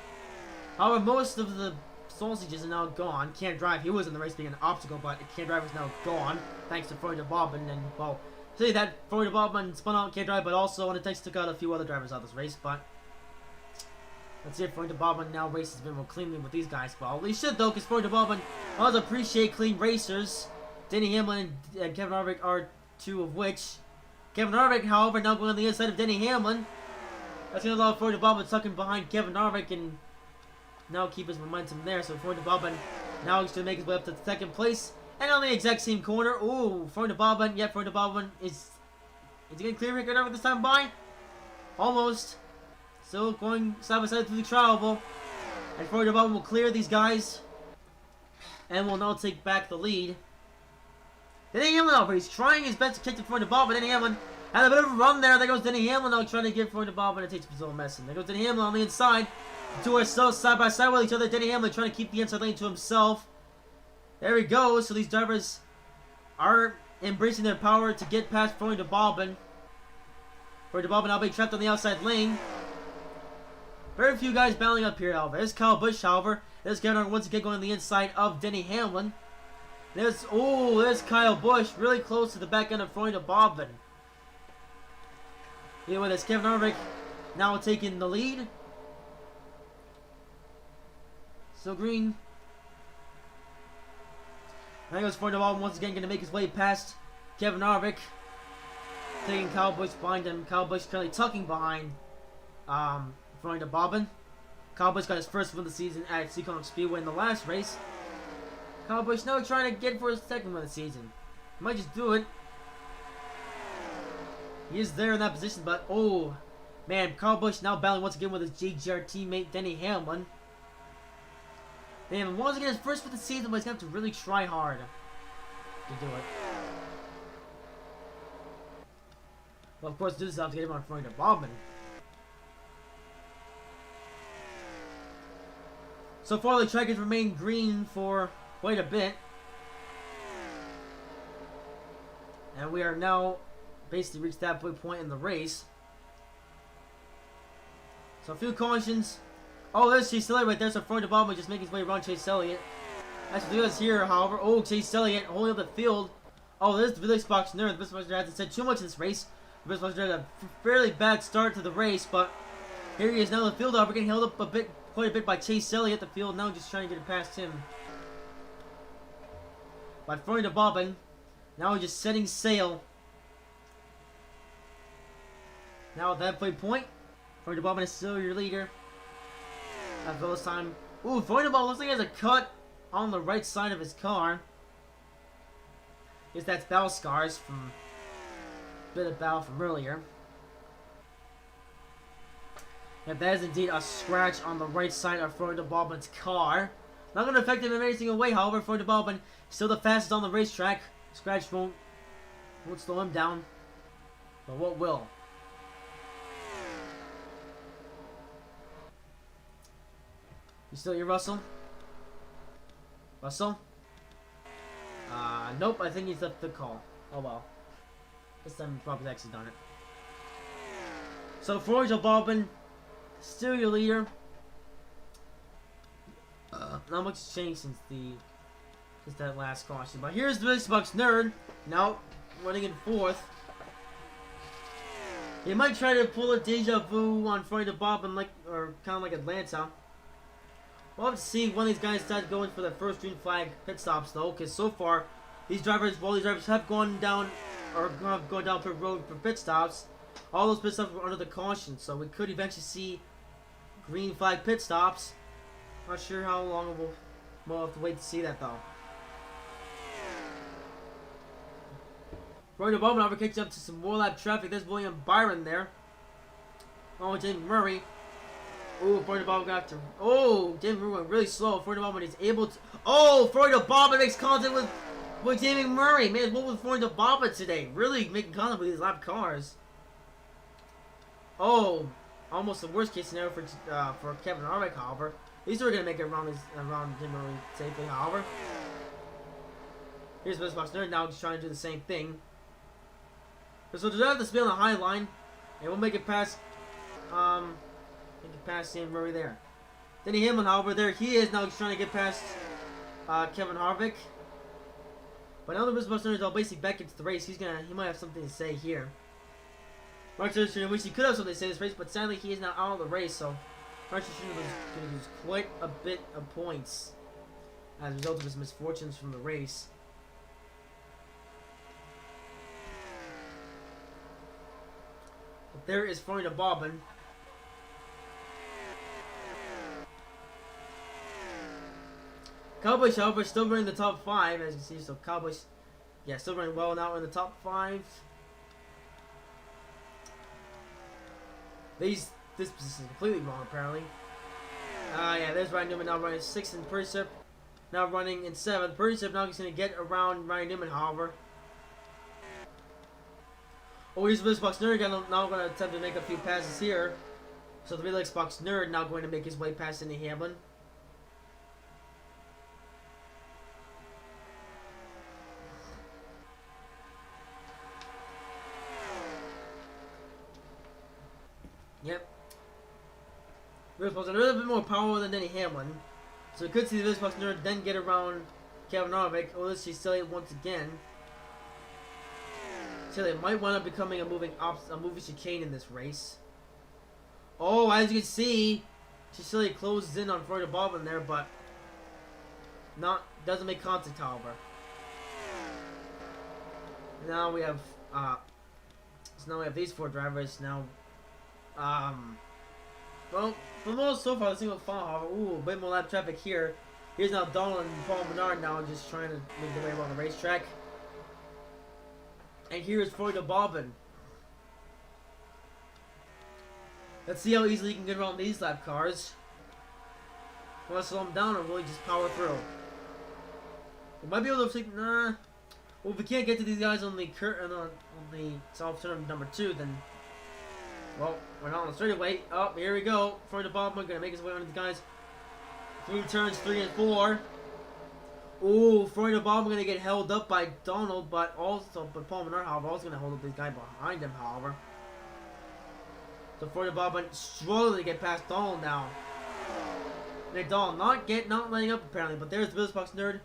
most of the sausages are now gone. Can't Drive, he was in the race being an obstacle, but Can't Drive is now gone, thanks to Freud to Bobbin. And, well, say that Freud to Bobbin spun out Can't Drive, but also Undertakes took out a few other drivers out of this race, but Let's see if Floyd Bobbin now races a bit more cleanly with these guys. Well, he should though, because Floyd Bobbin does appreciate clean racers. Denny Hamlin and Kevin Harvick are two of which. Kevin Harvick, however, now going on the inside of Denny Hamlin. That's going to allow Floyd Bobbin tucking behind Kevin Harvick and now keep his momentum there. So Floyd Bobbin now he's going to make his way up to second place. And on the exact same corner, ooh, Floyd Bobbin. Yep, Floyd Bobbin is he going to clear Rick Harvick this time by? Almost. Still going side by side through the tri-oval. And Floyd Bobbin will clear these guys. And will now take back the lead. Denny Hamlin over. He's trying his best to kick the Floyd Bobbin. Denny Hamlin had a bit of a run there. There goes Denny Hamlin now trying to give Floyd Bobbin a taste of his own medicine. There goes Denny Hamlin on the inside. The two are still side by side with each other. Denny Hamlin trying to keep the inside lane to himself. There he goes. So these drivers are embracing their power to get past Floyd Bobbin. Floyd Bobbin now being trapped on the outside lane. Very few guys battling up here, however. There's Kyle Busch, however. There's Kevin Harvick once again going on the inside of Denny Hamlin. There's Kyle Busch, really close to the back end of Floyd Bobbin. Anyway, there's Kevin Harvick now taking the lead. So green. There goes Floyd Bobbin once again going to make his way past Kevin Harvick. Taking Kyle Busch behind him. Kyle Busch currently tucking behind Floyd Bobbin. Kyle Busch got his first win of the season at Seacon Speedway in the last race. Kyle Busch now trying to get for his second win of the season. He might just do it. He is there in that position, but oh man, Kyle Busch now battling once again with his GGR teammate Denny Hamlin. Denny Hamlin once again his first win of the season, but he's going to have to really try hard to do it. Well, of course, do this to get him on Floyd Bobbin. So far, the track has remained green for quite a bit. And we are now basically reached that point in the race. So a few cautions. Oh, there's Chase Elliott right there. So Floyd Bobbin just making his way around Chase Elliott. That's what he does here, however. Oh, Chase Elliott holding up the field. Oh, there's the Billy Spock's nerd. The Billy Spock's nerd hasn't said too much in this race. The Billy Spock's nerd had a fairly bad start to the race, but here he is now in the field. We're getting held up quite a bit by Chase Elliott. The field now just trying to get it past him. But Floyd Bobbin now just setting sail. Now at that point, Floyd Bobbin is still your leader. At this time, ooh, Floyd Bobbin looks like he has a cut on the right side of his car. Guess that's battle scars from a bit of battle from earlier. If that is indeed a scratch on the right side of Floyd Bobbin's car. Not going to affect him in any single way, however. Floyd Bobbin still the fastest on the racetrack. Scratch won't slow him down. But what will? You still here, Russell? Russell? Nope, I think he's left the call. Oh well. This time he probably actually done it. So Floyd Bobbin, still your leader. Not much has changed since that last caution. But here's the Xbox nerd. Now running in fourth. He might try to pull a deja vu on Floyd Bobbin, or kind of like Atlanta. We'll have to see when these guys start going for their first green flag pit stops, though, because so far these drivers have gone down pit road for pit stops. All those pit stops were under the caution, so we could eventually see green flag pit stops. Not sure how long we'll have to wait to see that, though. Floyd Bobbin over kicks up to some more lap traffic. There's William Byron there. Oh, James Murray. Oh, Floyd Bobbin got to. Oh, James Murray went really slow. Floyd Bobbin is able to. Oh, Floyd Bobbin makes contact with James Murray. Man, what was Floyd Bobbin today? Really making contact with these lap cars. Oh, almost the worst case scenario for Kevin Harvick, however. He's still gonna make it around James Murray safely, however. Here's the Xbox nerd now just trying to do the same thing. So to have to spin on the high line, and we'll make it past James Murray there. Denny Hamlin, however, there he is now trying to get past Kevin Harvick. But now the Xbox nerd is all basically back into the race. He might have something to say here. Mark Sturgeon wish he could have something to say in this race, but sadly he is now out of the race, so Archie Jr. was going to lose quite a bit of points as a result of his misfortunes from the race. But there is Florida Bobbin. Cowboys, however, still running the top 5, as you can see. So Cowboys, yeah, still running well now in the top 5. This position is completely wrong, apparently. Yeah, there's Ryan Newman now running 6th, and Percep now running in 7th. Percep now is going to get around Ryan Newman, however. Oh, here's the Xbox Nerd now going to attempt to make a few passes here. So the real Xbox Nerd now going to make his way past Denny Hamlin. Yep. Real Xbox Nerd a little bit more powerful than Denny Hamlin. So we could see the Xbox Nerd then get around Kevin Harvick. Oh, let's see Celia once again. Celia might wind up becoming a moving chicane in this race. Oh, as you can see, Celia closes in on Florida Bobbin there, but doesn't make contact, however. Now we have these 4 drivers now. Well, for the most so far, the single final, however, ooh, a bit more lap traffic here. Here's now Donald and Paul Menard now just trying to make their way around the racetrack. And here is Florida Bobbin. Let's see how easily he can get around these lap cars. Want to slow him down or really just power through? We might be able to take, nah. Well, if we can't get to these guys on the soft turn number 2, then, well, we're not on the straightaway. Oh, here we go. Florida Bobbin gonna make his way on these guys. Through turns 3 and 4. Ooh, Florida Bobbin gonna get held up by Donald, but Paul Menard, however, also gonna hold up this guy behind him, however. So Florida Bobbin struggling to get past Donald now. And Donald not letting up apparently, but there's the Xbox Nerd.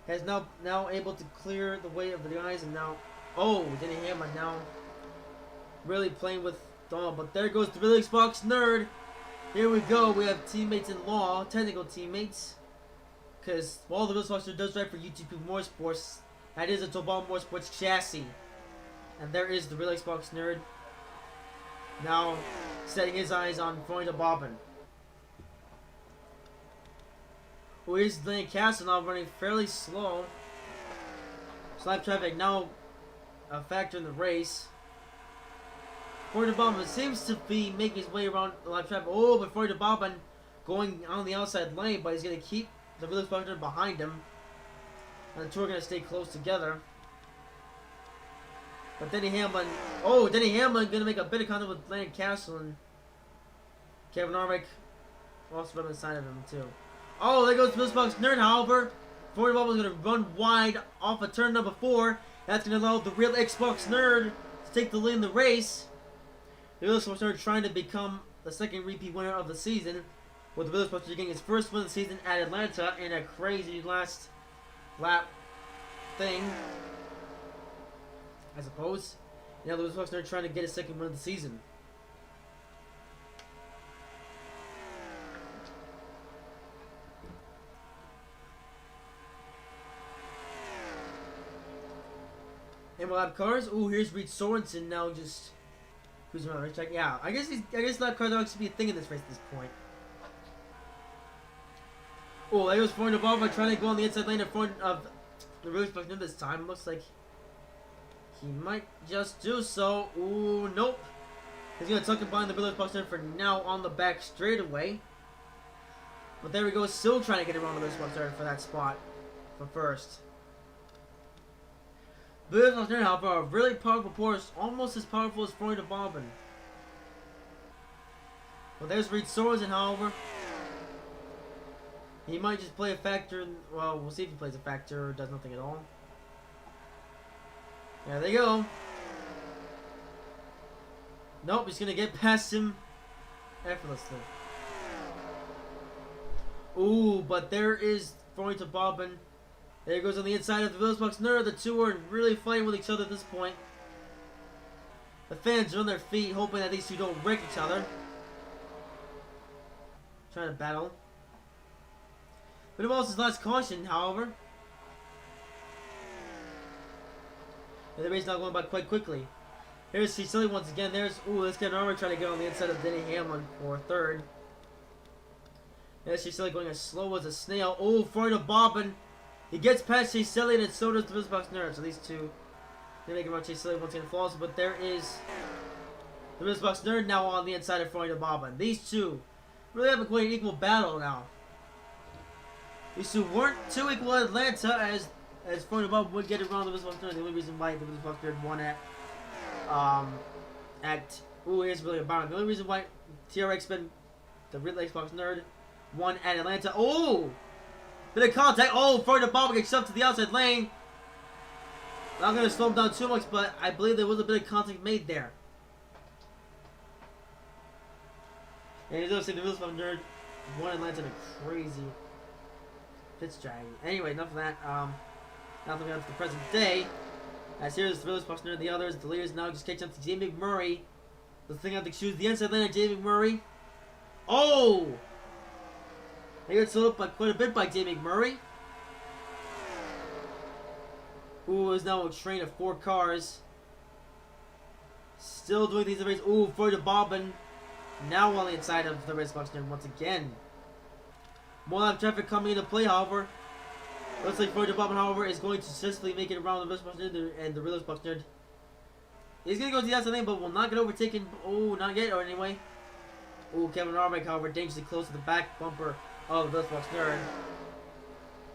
Has now able to clear the way of the guys, and now, oh, Denny Hamlin now really playing with Donald, but there goes the real Xbox Nerd. Here we go. We have teammates in law, technical teammates, because while the real Xbox Nerd does drive for UTP Motorsports, that is a Tobal Motorsports chassis, and there is the real Xbox Nerd now setting his eyes on Florida Bobbin. Who is Lane Castle now running fairly slow. Slap traffic now a factor in the race. Florida Bobbin seems to be making his way around the lap traffic. Oh, but Florida Bobbin going on the outside lane, but he's going to keep the real Xbox behind him. And the two are going to stay close together. But Denny Hamlin going to make a bit of contact with Lane Castle, and Kevin Harvick also running inside of him too. Oh, there goes the Xbox Nerd, however. Florida Bobbin is going to run wide off of turn number 4. That's going to allow the real Xbox Nerd to take the lead in the race. The real Xbox Nerd trying to become the second repeat winner of the season, with the real Xbox Nerd getting his first win of the season at Atlanta in a crazy last lap thing, I suppose. Now the real Xbox Nerd trying to get his second win of the season. And lap cars. Ooh, here's Reed Sorensen now just cruising around the racetrack. Yeah, I guess lap cars will actually be a thing in this race at this point. Oh, there goes Florida Bobbin trying to go on the inside lane in front of the real Xbox Nerd this time. Looks like he might just do so. Ooh, nope. He's gonna tuck it behind the real Xbox Nerd for now on the back straightaway. But there we go, still trying to get around the real Xbox Nerd for that spot for first. The Xbox Nerd, however, are really powerful Porsche, almost as powerful as Florida Bobbin. Well, there's Reed Sorensen, however. He might just play a factor. Well, we'll see if he plays a factor or does nothing at all. There they go. Nope, he's gonna get past him effortlessly. Ooh, but there is Florida Bobbin. There he goes on the inside of the Xbox Nerd. The two are really fighting with each other at this point. The fans are on their feet, hoping that these two don't wreck each other. trying to battle. But it was his last caution, however. And the race not going by quite quickly. Here's Cecily once again. There's let's get an armor trying to get on the inside of Denny Hamlin for third. There's Cecily going as slow as a snail. Oh, Florida bobbing. He gets past Cecily and so does the Bizbox Nerd. So these two, they make around Cecily once again falls. But there is the Bizbox Nerd now on the inside of Florida bobbing. These two really having quite an equal battle now. These two weren't too equal at Atlanta as Florida bobbing would get around the Bizbox Nerd. The only reason why the Bizbox Nerd won here's really about it. The only reason why TRX been the real Xbox Nerd won at Atlanta. Oh! Bit of contact. Oh, Florida bobbing gets shoved to the outside lane. Not going to slow him down too much, but I believe there was a bit of contact made there. And he's going to say the real Xbox Nerd won Atlanta in a crazy pit strategy. Anyway, enough of that. Now looking at the present day. As here's the real Xbox Nerd, the others, the leaders now just catch up to Jamie McMurray. The thing out to choose the inside lane of Jamie McMurray. Oh! They got slowed up by quite a bit by Jamie McMurray. Who is now a train of 4 cars. Still doing these races. Ooh, Florida bobbing. Now on the inside of the Xbox Nerd once again. More lap traffic coming into play, however. Looks like Florida bobbing, however, is going to successfully make it around the Xbox Nerd and the real Xbox Nerd. He's going to go to the outside lane, but will not get overtaken. Oh, not yet, or anyway. Oh, Kevin Harvick, however, dangerously close to the back bumper of the Xbox Nerd.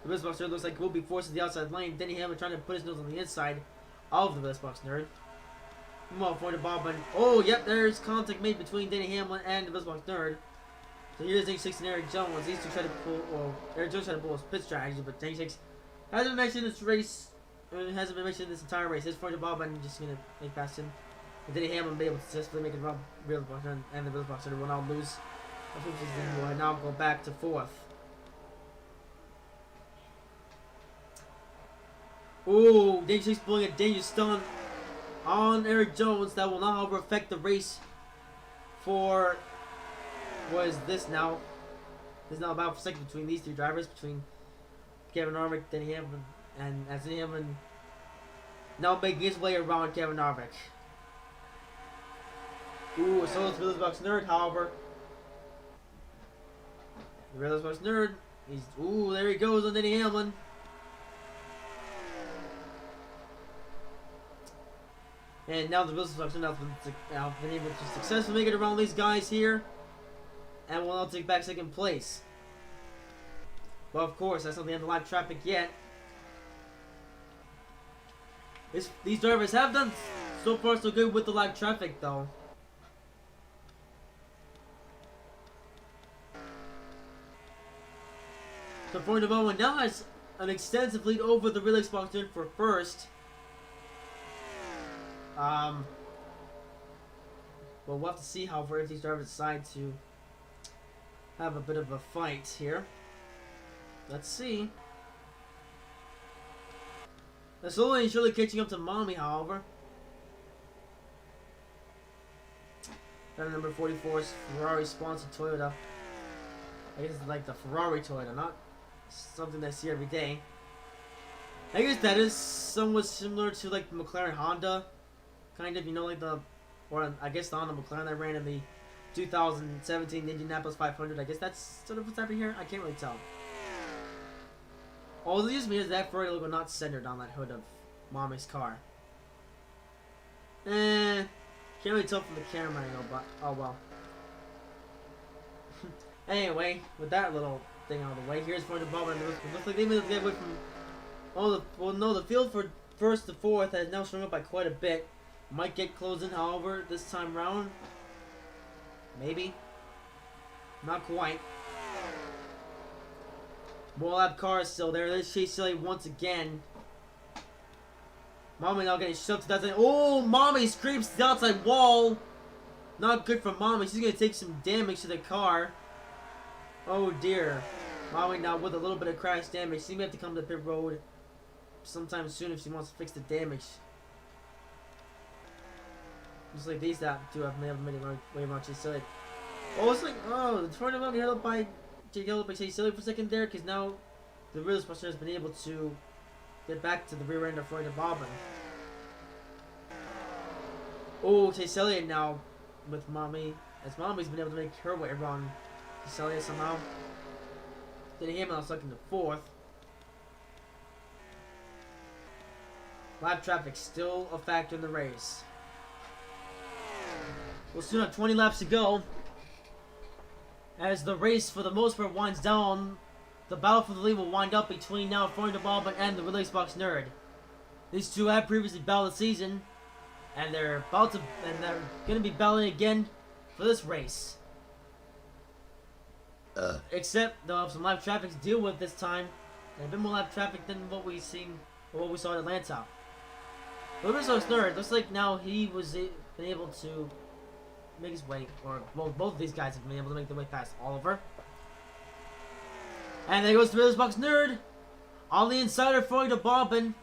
The Xbox Nerd looks like will be forced to the outside lane. Denny Hamlin trying to put his nose on the inside of the Xbox Nerd. Come on, Florida bobbing. Oh, yep, there's contact made between Denny Hamlin and the Xbox Nerd. So here's Danny 6 and Eric Jones. These two try to pull, well, Eric Jones tried to pull his pit strategy, but Danny 6 hasn't been mentioned in this race. Hasn't been mentioned in this entire race. His Florida bobbing just gonna make past him. And Denny Hamlin will be able to successfully make it around the Xbox Nerd and the Xbox Nerd will now lose. Will now go back to 4th. Ooh, Danny 6 pulling a dangerous stunt on Eric Jones that will not, however, affect the race for. What is this now? This is now about for second between these 3 drivers, between Kevin Harvick, Denny Hamlin, and as Denny Hamlin now making his way around Kevin Harvick. Ooh, so it's Xbox Nerd, however. The Xbox Nerd, ooh, there he goes on Denny Hamlin. And now the Xbox Nerd has been able to successfully make it around these guys here. And will now take back second place. Well, of course, that's not the end of live traffic yet. These drivers have done so far so good with the live traffic, though. So Florida bobbing now has an extensive lead over the real Xbox Nerd for first. Well, we'll have to see, however, if these drivers decide to have a bit of a fight here. Let's see. They're slowly and surely catching up to Mommy, however. Got number 44's Ferrari sponsored Toyota. I guess it's like the Ferrari Toyota, not something I see every day. I guess that is somewhat similar to like the McLaren Honda, kind of, you know, like the, or I guess the Honda McLaren that ran in the 2017 Indianapolis 500. I guess that's sort of what's happening here. I can't really tell. All it leaves me is that Ferrari logo not centered on that hood of Mommy's car. Can't really tell from the camera, you know, but oh well. Anyway, with that little thing out of the way, here's Florida bobbing. It looks like they made a get away from. The field for first to fourth has now shrunk up by quite a bit. Might get closed in, however, this time round. Maybe. Not quite. More lap cars still there. There's Chase Silly once again. Mommy now getting shoved to that side. Oh, Mommy scrapes the outside wall. Not good for Mommy. She's going to take some damage to the car. Oh dear. Mommy now with a little bit of crash damage. She may have to come to the pit road sometime soon if she wants to fix the damage. Just like these that do have made it way around Chase Silly. Oh, it's like, oh, the tournament got held up by Chase Silly for a second there, because now the real sponsor has been able to get back to the rear end of Florida Bobbin. Oh, Chase Elliott now with Mommy, as Mommy's been able to make her way around Chase Elliott somehow. Getting him now stuck in the fourth. Lap traffic still a factor in the race. We'll soon have 20 laps to go. As the race, for the most part, winds down, the battle for the lead will wind up between now Florida Bobbin and the Release Box Nerd. These two have previously battled the season, and they're gonna be battling again for this race. Except they'll have some lap traffic to deal with this time, and a bit more lap traffic than what we saw in Atlanta. The Release Box Nerd looks like now he was been able to make his way, or well, both of these guys have been able to make their way past Oliver. And there goes the Release Box Nerd on the insider Florida Bobbin.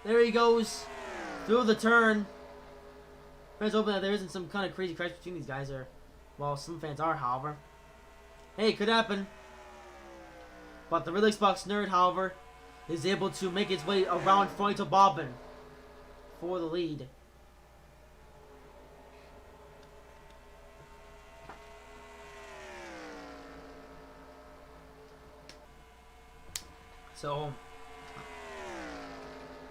There he goes through the turn. Fans hoping that there isn't some kind of crazy crash between these guys, or well, some fans are, however. Hey, it could happen. But the Release Box Nerd, however, is able to make its way around Florida Bobbin for the lead. So,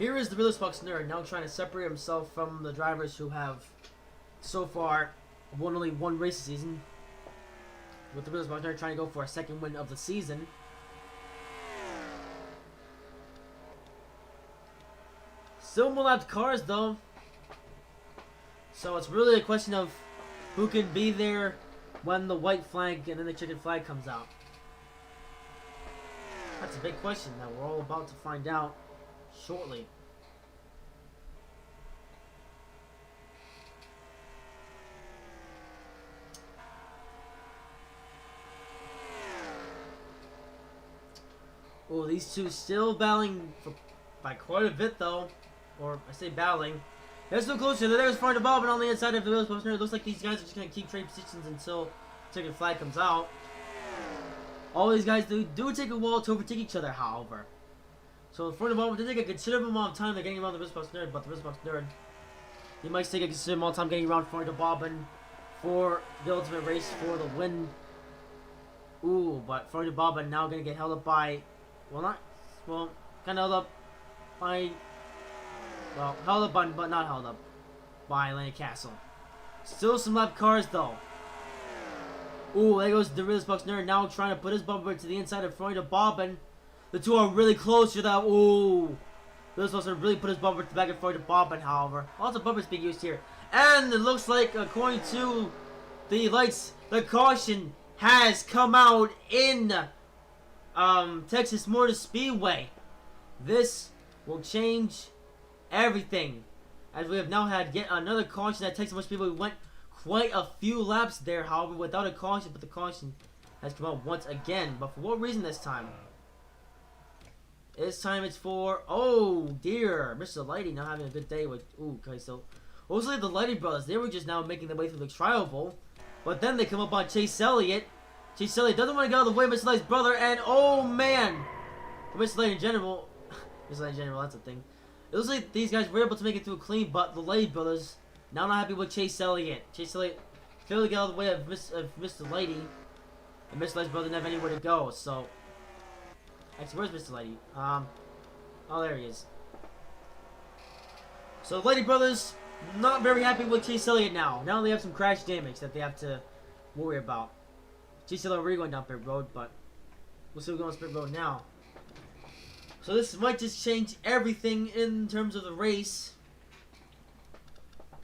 here is the Release Box Nerd now trying to separate himself from the drivers who have so far won only one race this season. With the Release Box Nerd trying to go for a second win of the season. Still more lapped cars though. So it's really a question of who can be there when the white flag and then the chicken flag comes out. That's a big question that we're all about to find out shortly. Oh, these two still battling by quite a bit though. Or I say battling. They're still closer. There's Florida Bobbin on the inside of the Release Box Nerd. It looks like these guys are just going to keep trading positions until the chicken flag comes out. All these guys do take a while to overtake each other, however. So Florida Bobbin did take a considerable amount of time they're getting around the Release Box Nerd, but the Release Box Nerd, he might take a considerable amount of time getting around Florida Bobbin for the ultimate race for the win. Ooh, but Florida Bobbin now going to get held up by, kind of held up by, held up by, but not held up by Atlantic Castle. Still some lap cars though. Ooh, there goes the Release Box Nerd now trying to put his bumper to the inside of Florida Bobbin. The two are really close to that. Ooh. Release Box Nerd really put his bumper to the back of Florida Bobbin, however. Lots of bumpers being used here. And it looks like, according to the lights, the caution has come out in Texas Motor Speedway. This will change everything, as we have now had yet another caution at Texas Motor Speedway. We went quite a few laps there, however, without a caution, but the caution has come out once again. But for what reason this time? This time it's for, oh dear, Mr. Lighty not having a good day with, ooh, okay, so, mostly the Lighty brothers, they were just now making their way through the tri-oval, but then they come up on Chase Elliott. Chase Elliott doesn't want to get out of the way of Mr. Lighty's brother, and oh man, for Mr. Lighty in general, Mr. Lighty in general, that's a thing. It looks like these guys were able to make it through clean, but the Lighty brothers, now not happy with Chase Elliott. Chase Elliott failed to get out of the way of Mr. Lighty, and Mr. Lighty's brother didn't have anywhere to go, so. Actually, where's Mr. Lighty? Oh, there he is. So, the Lighty brothers, not very happy with Chase Elliott now. Now they have some crash damage that they have to worry about. Chase Elliott already going down pit road, but we'll see what's going on pit road now. So, this might just change everything in terms of the race.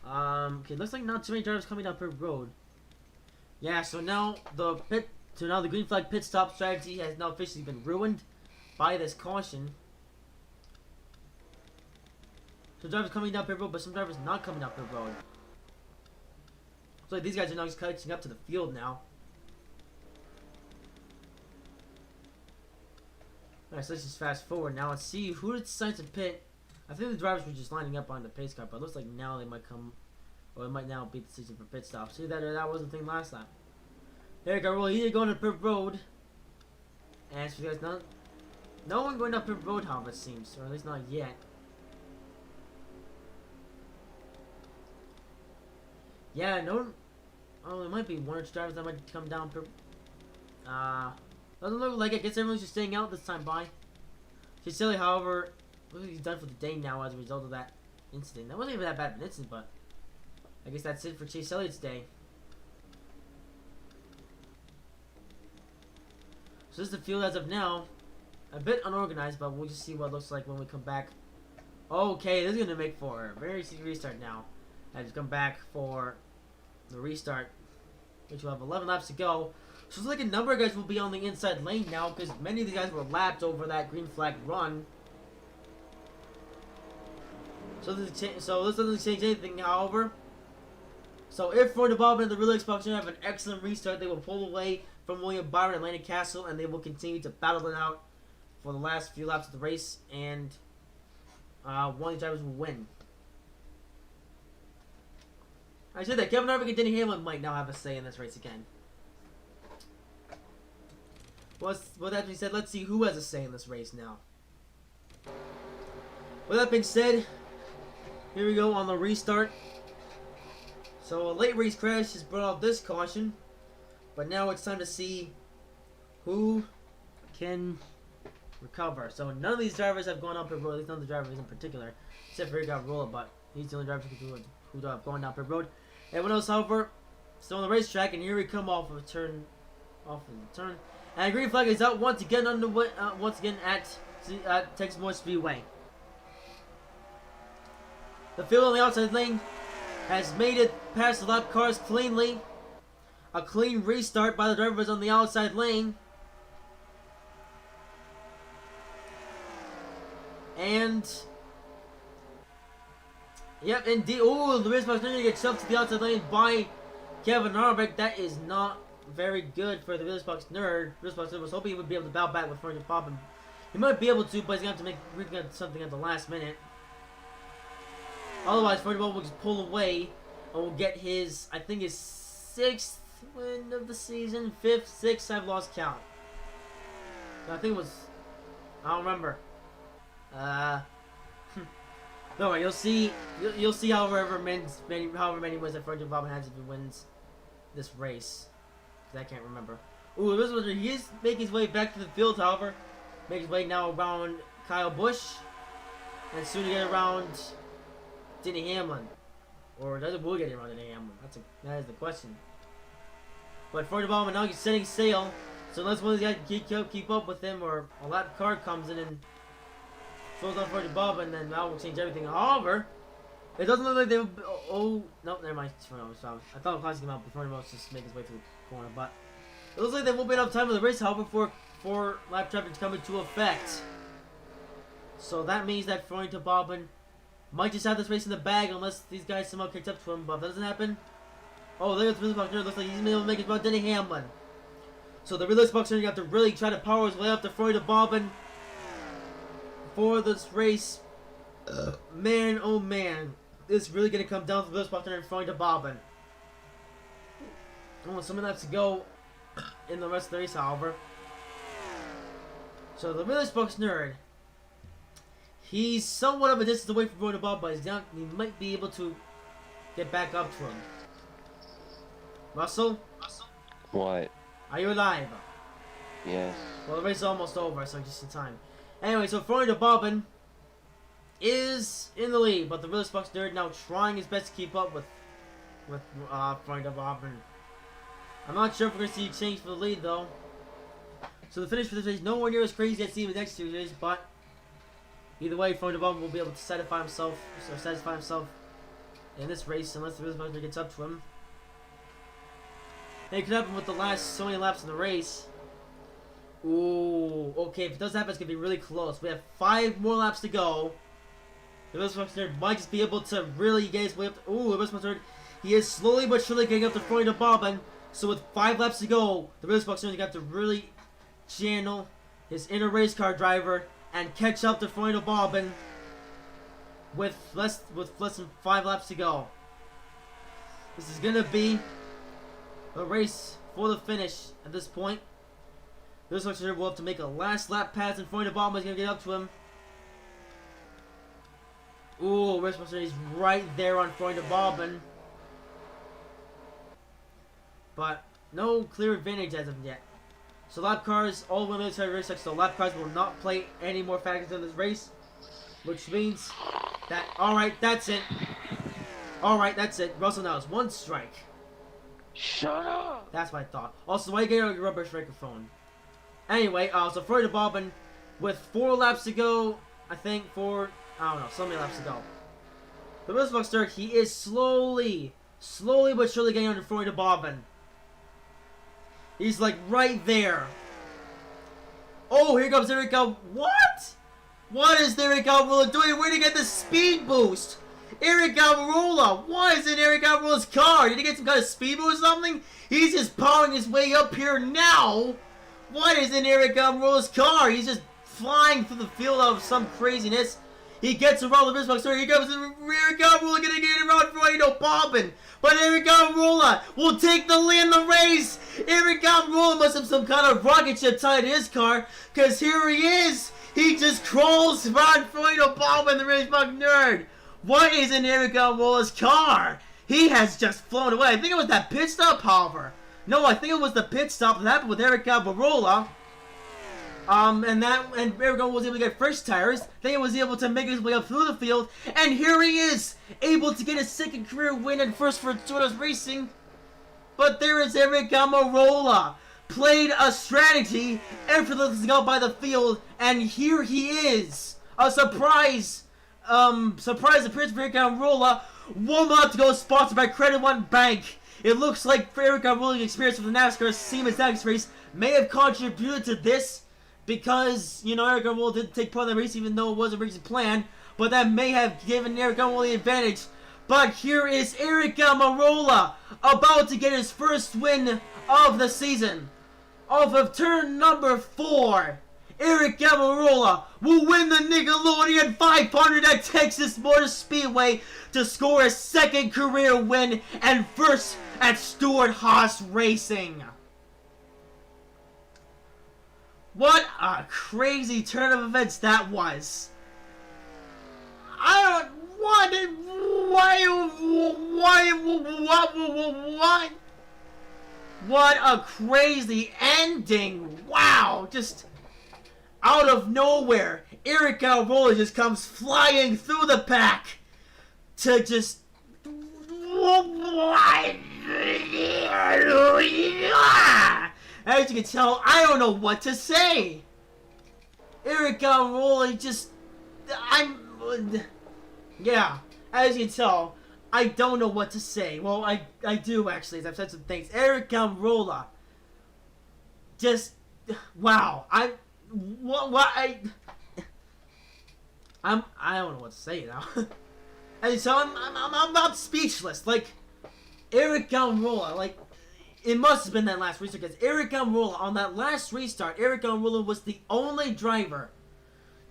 Okay, looks like not too many drivers coming down pit road. Yeah, so now the green flag pit stop strategy has now officially been ruined by this caution. Some drivers coming down pit road, but some drivers not coming down pit road. So these guys are now just catching up to the field now. Alright, so let's just fast forward now and see who decides to pit. I think the drivers were just lining up on the pace car, but it looks like now they might come, or it might now be the decision for pit stop. See, that wasn't the thing last time. There you go. Well, he's going to pit road. And so there's no one going up pit road, however, it seems, or at least not yet. Yeah, no. Oh, there might be one or two drivers that might come down pit. Doesn't look like it. I guess everyone's just staying out this time by. Chase Elliott, however, looks like he's done for the day now as a result of that incident. That wasn't even that bad of an incident, but I guess that's it for Chase Elliott's day. So this is the field as of now. A bit unorganized, but we'll just see what it looks like when we come back. Okay, this is going to make for a very easy restart now. I just come back for the restart, which will have 11 laps to go. So it's like a number of guys will be on the inside lane now, because many of the guys were lapped over that green flag run. So this doesn't change anything, however. So if Ford Bob and the Real Xbox have an excellent restart, they will pull away from William Byron and Landon Castle, and they will continue to battle it out for the last few laps of the race, and one of the drivers will win. I said that Kevin Harvick and Denny Hamlin might now have a say in this race again. With that being said, let's see who has a say in this race now. With that being said, here we go on the restart. So a late race crash has brought out this caution, but now it's time to see who can recover. So none of these drivers have gone up pit road, at least none of the drivers in particular, except for Rolla, but he's the only driver who have gone down pit road. Everyone else, however, still on the racetrack, and here we come off of the turn. And green flag is out once again at Texas Motor Speedway. The field on the outside lane has made it past the lap cars cleanly. A clean restart by the drivers on the outside lane. And yep, indeed. Oh, the race box gets shoved to the outside lane by Kevin Harvick. That is not very good for the Wheelers Box nerd. Wheelers Box nerd was hoping he would be able to battle back with Fernando Bob. He might be able to, but he's going to have to make something at the last minute. Otherwise, Fernando Bob will just pull away and will get his, I think, his 6th win of the season. 5th, 6th, I've lost count. I think it was, I don't remember. No worry, you'll see however many wins that Fernando Bob has if he wins this race. I can't remember. Ooh, this was, he is making his way back to the field, however. Making his way now around Kyle Busch. And soon to get around Denny Hamlin. Or does it will get around Denny Hamlin? That is the question. But Ford Obama now he's setting sail. So unless one of these guys keep up with him, or a lap car comes in and throws on Ford Obama, and then that will change everything. However, it doesn't look like they will. Oh, no, never mind. I thought Classic came out before he was just make his way through the corner, but it looks like there won't be enough time in the race, however, for lap traffic to come into effect. So that means that Fernando Bobbin might just have this race in the bag unless these guys somehow catch up to him. But if that doesn't happen, oh, there goes the Box Nerd. Looks like he's able to make it about Denny Hamlin. So the Real Box Nerd have to really try to power his way up to Fernando Bobbin for this race. Man, oh man, this is really going to come down to the Real Box Nerd and Fernando Bobbin. Only so many laps to go in the rest of the race, however. So the Real Box Nerd, he's somewhat of a distance away from Fernando Bobbin, but he might be able to get back up to him. Russell? What? Are you alive? Yes. Well, the race is almost over, so just in time. Anyway, so Fernando Bobbin is in the lead, but the Real Box Nerd now trying his best to keep up with Fernando Bobbin. I'm not sure if we're going to see a change for the lead, though. So the finish for this race is nowhere near as crazy as the next two is, but either way, Fernando Bobbin will be able to satisfy himself in this race unless the Real Box Nerd gets up to him. And it could happen with the last so many laps in the race. Ooh, okay, if it doesn't happen, it's going to be really close. We have 5 more laps to go. The Real Box Nerd might just be able to really get his way up to, ooh, the Real Box Nerd, he is slowly but surely getting up to Fernando Bobbin. So with 5 laps to go, the Real Box Nerd got to really channel his inner race car driver and catch up to Fernando Bobbin with less than 5 laps to go. This is gonna be a race for the finish at this point. This looks like we'll have to make a last lap pass in front of the bottom. Is going to get up to him. Ooh, Responsibility's right there on front of Bobbin. But no clear advantage as of yet. So lap cars, all the military race trucks, so lap cars will not play any more factors in this race. Which means that, alright, that's it. Alright, that's it. Russell now has 1 strike. Shut up! That's what I thought. Also, why you get a rubber microphone? Anyway, so for the Bobbin, with 4 laps to go, I think, I don't know, so many laps to go. The Whistlebusters, he is slowly but surely getting under Florida Bobbin. He's like right there. Oh, here comes Eric What? What is Eric Almirola doing? Where did he get the speed boost? Eric Almirola! Why is it Eric Almirola's car? Did he get some kind of speed boost or something? He's just powering his way up here now. What is in Eric Almirola's car? He's just flying through the field of some craziness. He gets around the Bismarck Here comes Eric Almirola gonna get around Fredo Bobbin. But Eric Almirola will take the lead in the race. Eric Almirola must have some kind of rocket ship tied to his car. Cause here he is. He just crawls around Fredo Bobbin, the Bismarck Nerd. What is in Eric Almirola's car? He has just flown away. I think it was that pit stop, however. No, I think it was the pit stop that happened with Eric Almirola. And Eric was able to get fresh tires. Then he was able to make his way up through the field. And here he is, able to get his 2nd career win and first for Toyota's Racing. But there is Eric Almirola. Played a strategy, effortlessly got by the field, and here he is. A surprise appearance for Eric Almirola. 1 lap to go, sponsored by Credit One Bank. It looks like Eric Almirola's experience with the NASCAR Siemens Tactics race may have contributed to this. Because, you know, Eric Almirola didn't take part in the race even though it wasn't a racing plan. But that may have given Eric Almirola the advantage. But here is Eric Almirola about to get his first win of the season. Off of turn number 4. Eric Almirola will win the Nickelodeon 500 at Texas Motor Speedway to score his 2nd career win and first at Stewart-Haas Racing. What a crazy turn of events that was. What? What a crazy ending. Wow, just out of nowhere, Eric Almirola just comes flying through the pack to just... As you can tell, I don't know what to say. Eric Almirola just... Yeah, as you can tell, I don't know what to say. Well, I do actually, as I've said some things. Eric Almirola just... Wow, I don't know what to say now. And so I'm not speechless. Like, Eric Almirola, like, it must have been that last restart, because Eric Almirola, on that last restart, Eric Almirola was the only driver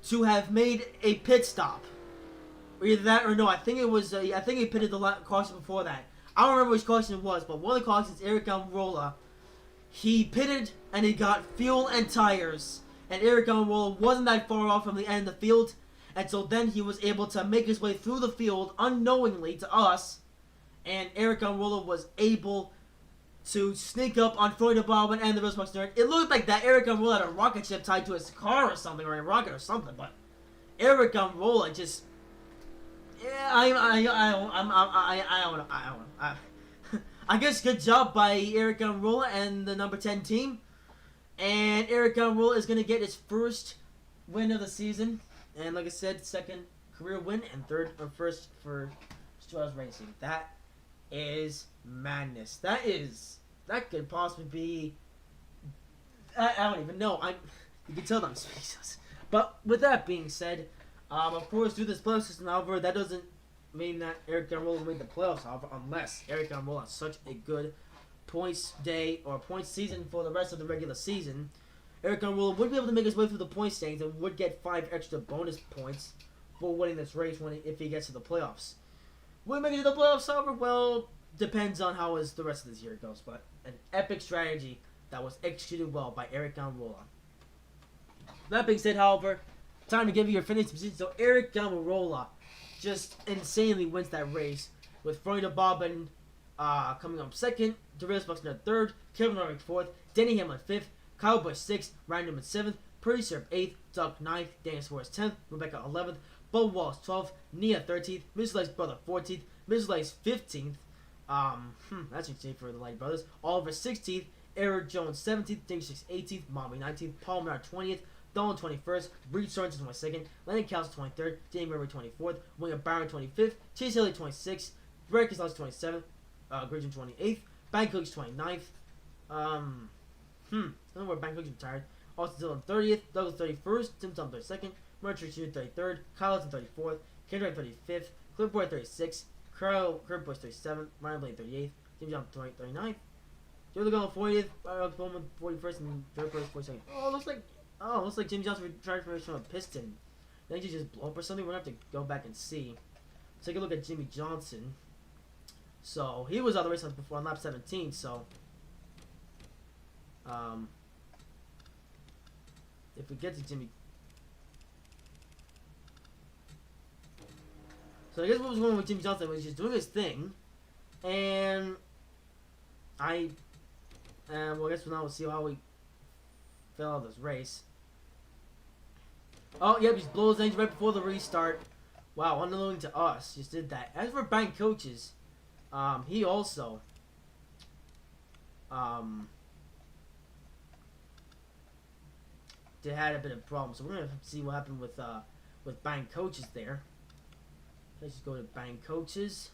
to have made a pit stop. Either that or no, I think it was, I think he pitted the caution before that. I don't remember which caution it was, but one of the cautions, Eric Almirola, he pitted and he got fuel and tires. And Eric Almirola wasn't that far off from the end of the field. And so then he was able to make his way through the field unknowingly to us. And Eric Almirola was able to sneak up on Florida Bobbin and the Rosebuck Nerd. It looked like that Eric Almirola had a rocket ship tied to his car or something, or a rocket or something. But Eric Almirola just... Yeah, I guess good job by Eric Almirola and the number 10 team. And Eric Almirola is going to get his first win of the season. And like I said, 2nd career win and first for Stewart-Haas Racing. That is madness. That could possibly be... I don't even know. You can tell that I'm speechless. But with that being said, of course, through this playoff system, however, that doesn't mean that Eric Almirola made the playoffs, however, unless Eric Almirola has such a good points day or points season for the rest of the regular season. Eric Almirola would be able to make his way through the point standings and would get 5 extra bonus points for winning this race if he gets to the playoffs. Will he make it to the playoffs, however? Well, depends on how the rest of this year goes, but an epic strategy that was executed well by Eric Almirola. That being said, however, time to give you your finish position. So Eric Almirola just insanely wins that race with Florida Bobbin coming up second, Darius Buxton third, Kevin Harvick fourth, Denny Hamlin fifth, Kyle Busch sixth, Ryan Newman seventh, Purdy Syrup eighth, Doug ninth, Daniel Suarez 10th, Rebecca 11th, Bubba Wallace 12th, Nia 13th, Mr. Light's brother 14th, Mr. Light's 15th. That's insane for the Light brothers. Oliver 16th, Eric Jones 17th, James 6 18th, Mommy 19th, Paul Menard 20th, Dolan 21st, Breed Sorensen 22nd, Lennon Kelsey 23rd, Jamie Murray 24th, William Byron 25th, Chase Haley 26th, Brett Keselowski 27th, Grisham 28th, Bancook's 29th. I don't know where Bancook's retired. Austin Dillon 30th, Douglas 31st, Tim Tom 32nd, Mercury Jr. 33rd, Kyle Hudson 34th, Kendrick 35th, Cliff Boyd 36th, Kurt Busch 37th, Ryan Blaney 38th, James Johnson 39th, Joe Logano 40th, Alex Bowman 41st, and Derek Rose 42nd. Looks like Jimmy Johnson retired from a piston. Then he just blow up or something. We're gonna have to go back and see. Take a look at Jimmy Johnson. So he was on the race before on lap 17. So if we get to Jimmy, so I guess what was going on with Jimmy Johnson was just doing his thing, and well, I guess now we'll see how he fell out of this race. Oh, yep, he just blows his engine right before the restart. Wow, unknown to us, just did that. As for bank coaches, he also had a bit of problems. So we're gonna see what happened with bank coaches there. Let's just go to bank coaches.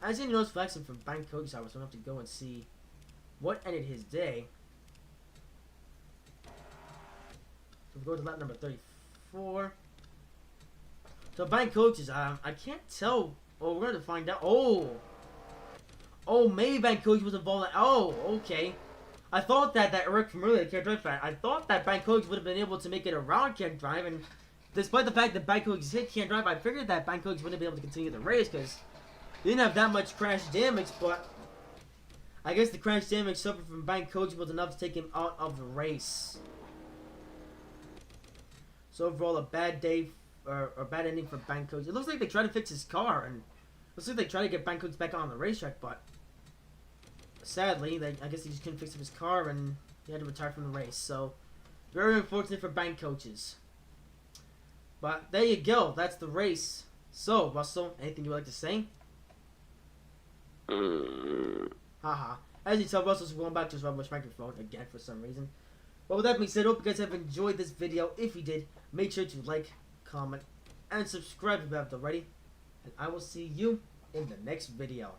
I didn't notice flexing from bank coaches, however, so I'm gonna have to go and see what ended his day. So we go to lap number 34. So bank coaches, I can't tell. Oh, we're going to find out. Oh, maybe bank coach was involved. Oh, okay. I thought that Eric from earlier, Can't Drive fan, I thought that bank coach would have been able to make it around Can't Drive, and despite the fact that bank coach hit Can't Drive, I figured that bank coach wouldn't be able to continue the race because he didn't have that much crash damage, but I guess the crash damage suffered from bank coach was enough to take him out of the race. So overall, a bad day, or a bad ending for bank coach. It looks like they tried to fix his car, and it looks like they tried to get bank coach back on the racetrack, but sadly, I guess he just couldn't fix up his car, and he had to retire from the race. So very unfortunate for bank coaches. But there you go. That's the race. So Russell, anything you would like to say? Haha. As you tell, Russell's going back to his rubbish microphone again for some reason. But with that being said, I hope you guys have enjoyed this video. If you did, make sure to like, comment, and subscribe if you haven't already. And I will see you in the next video.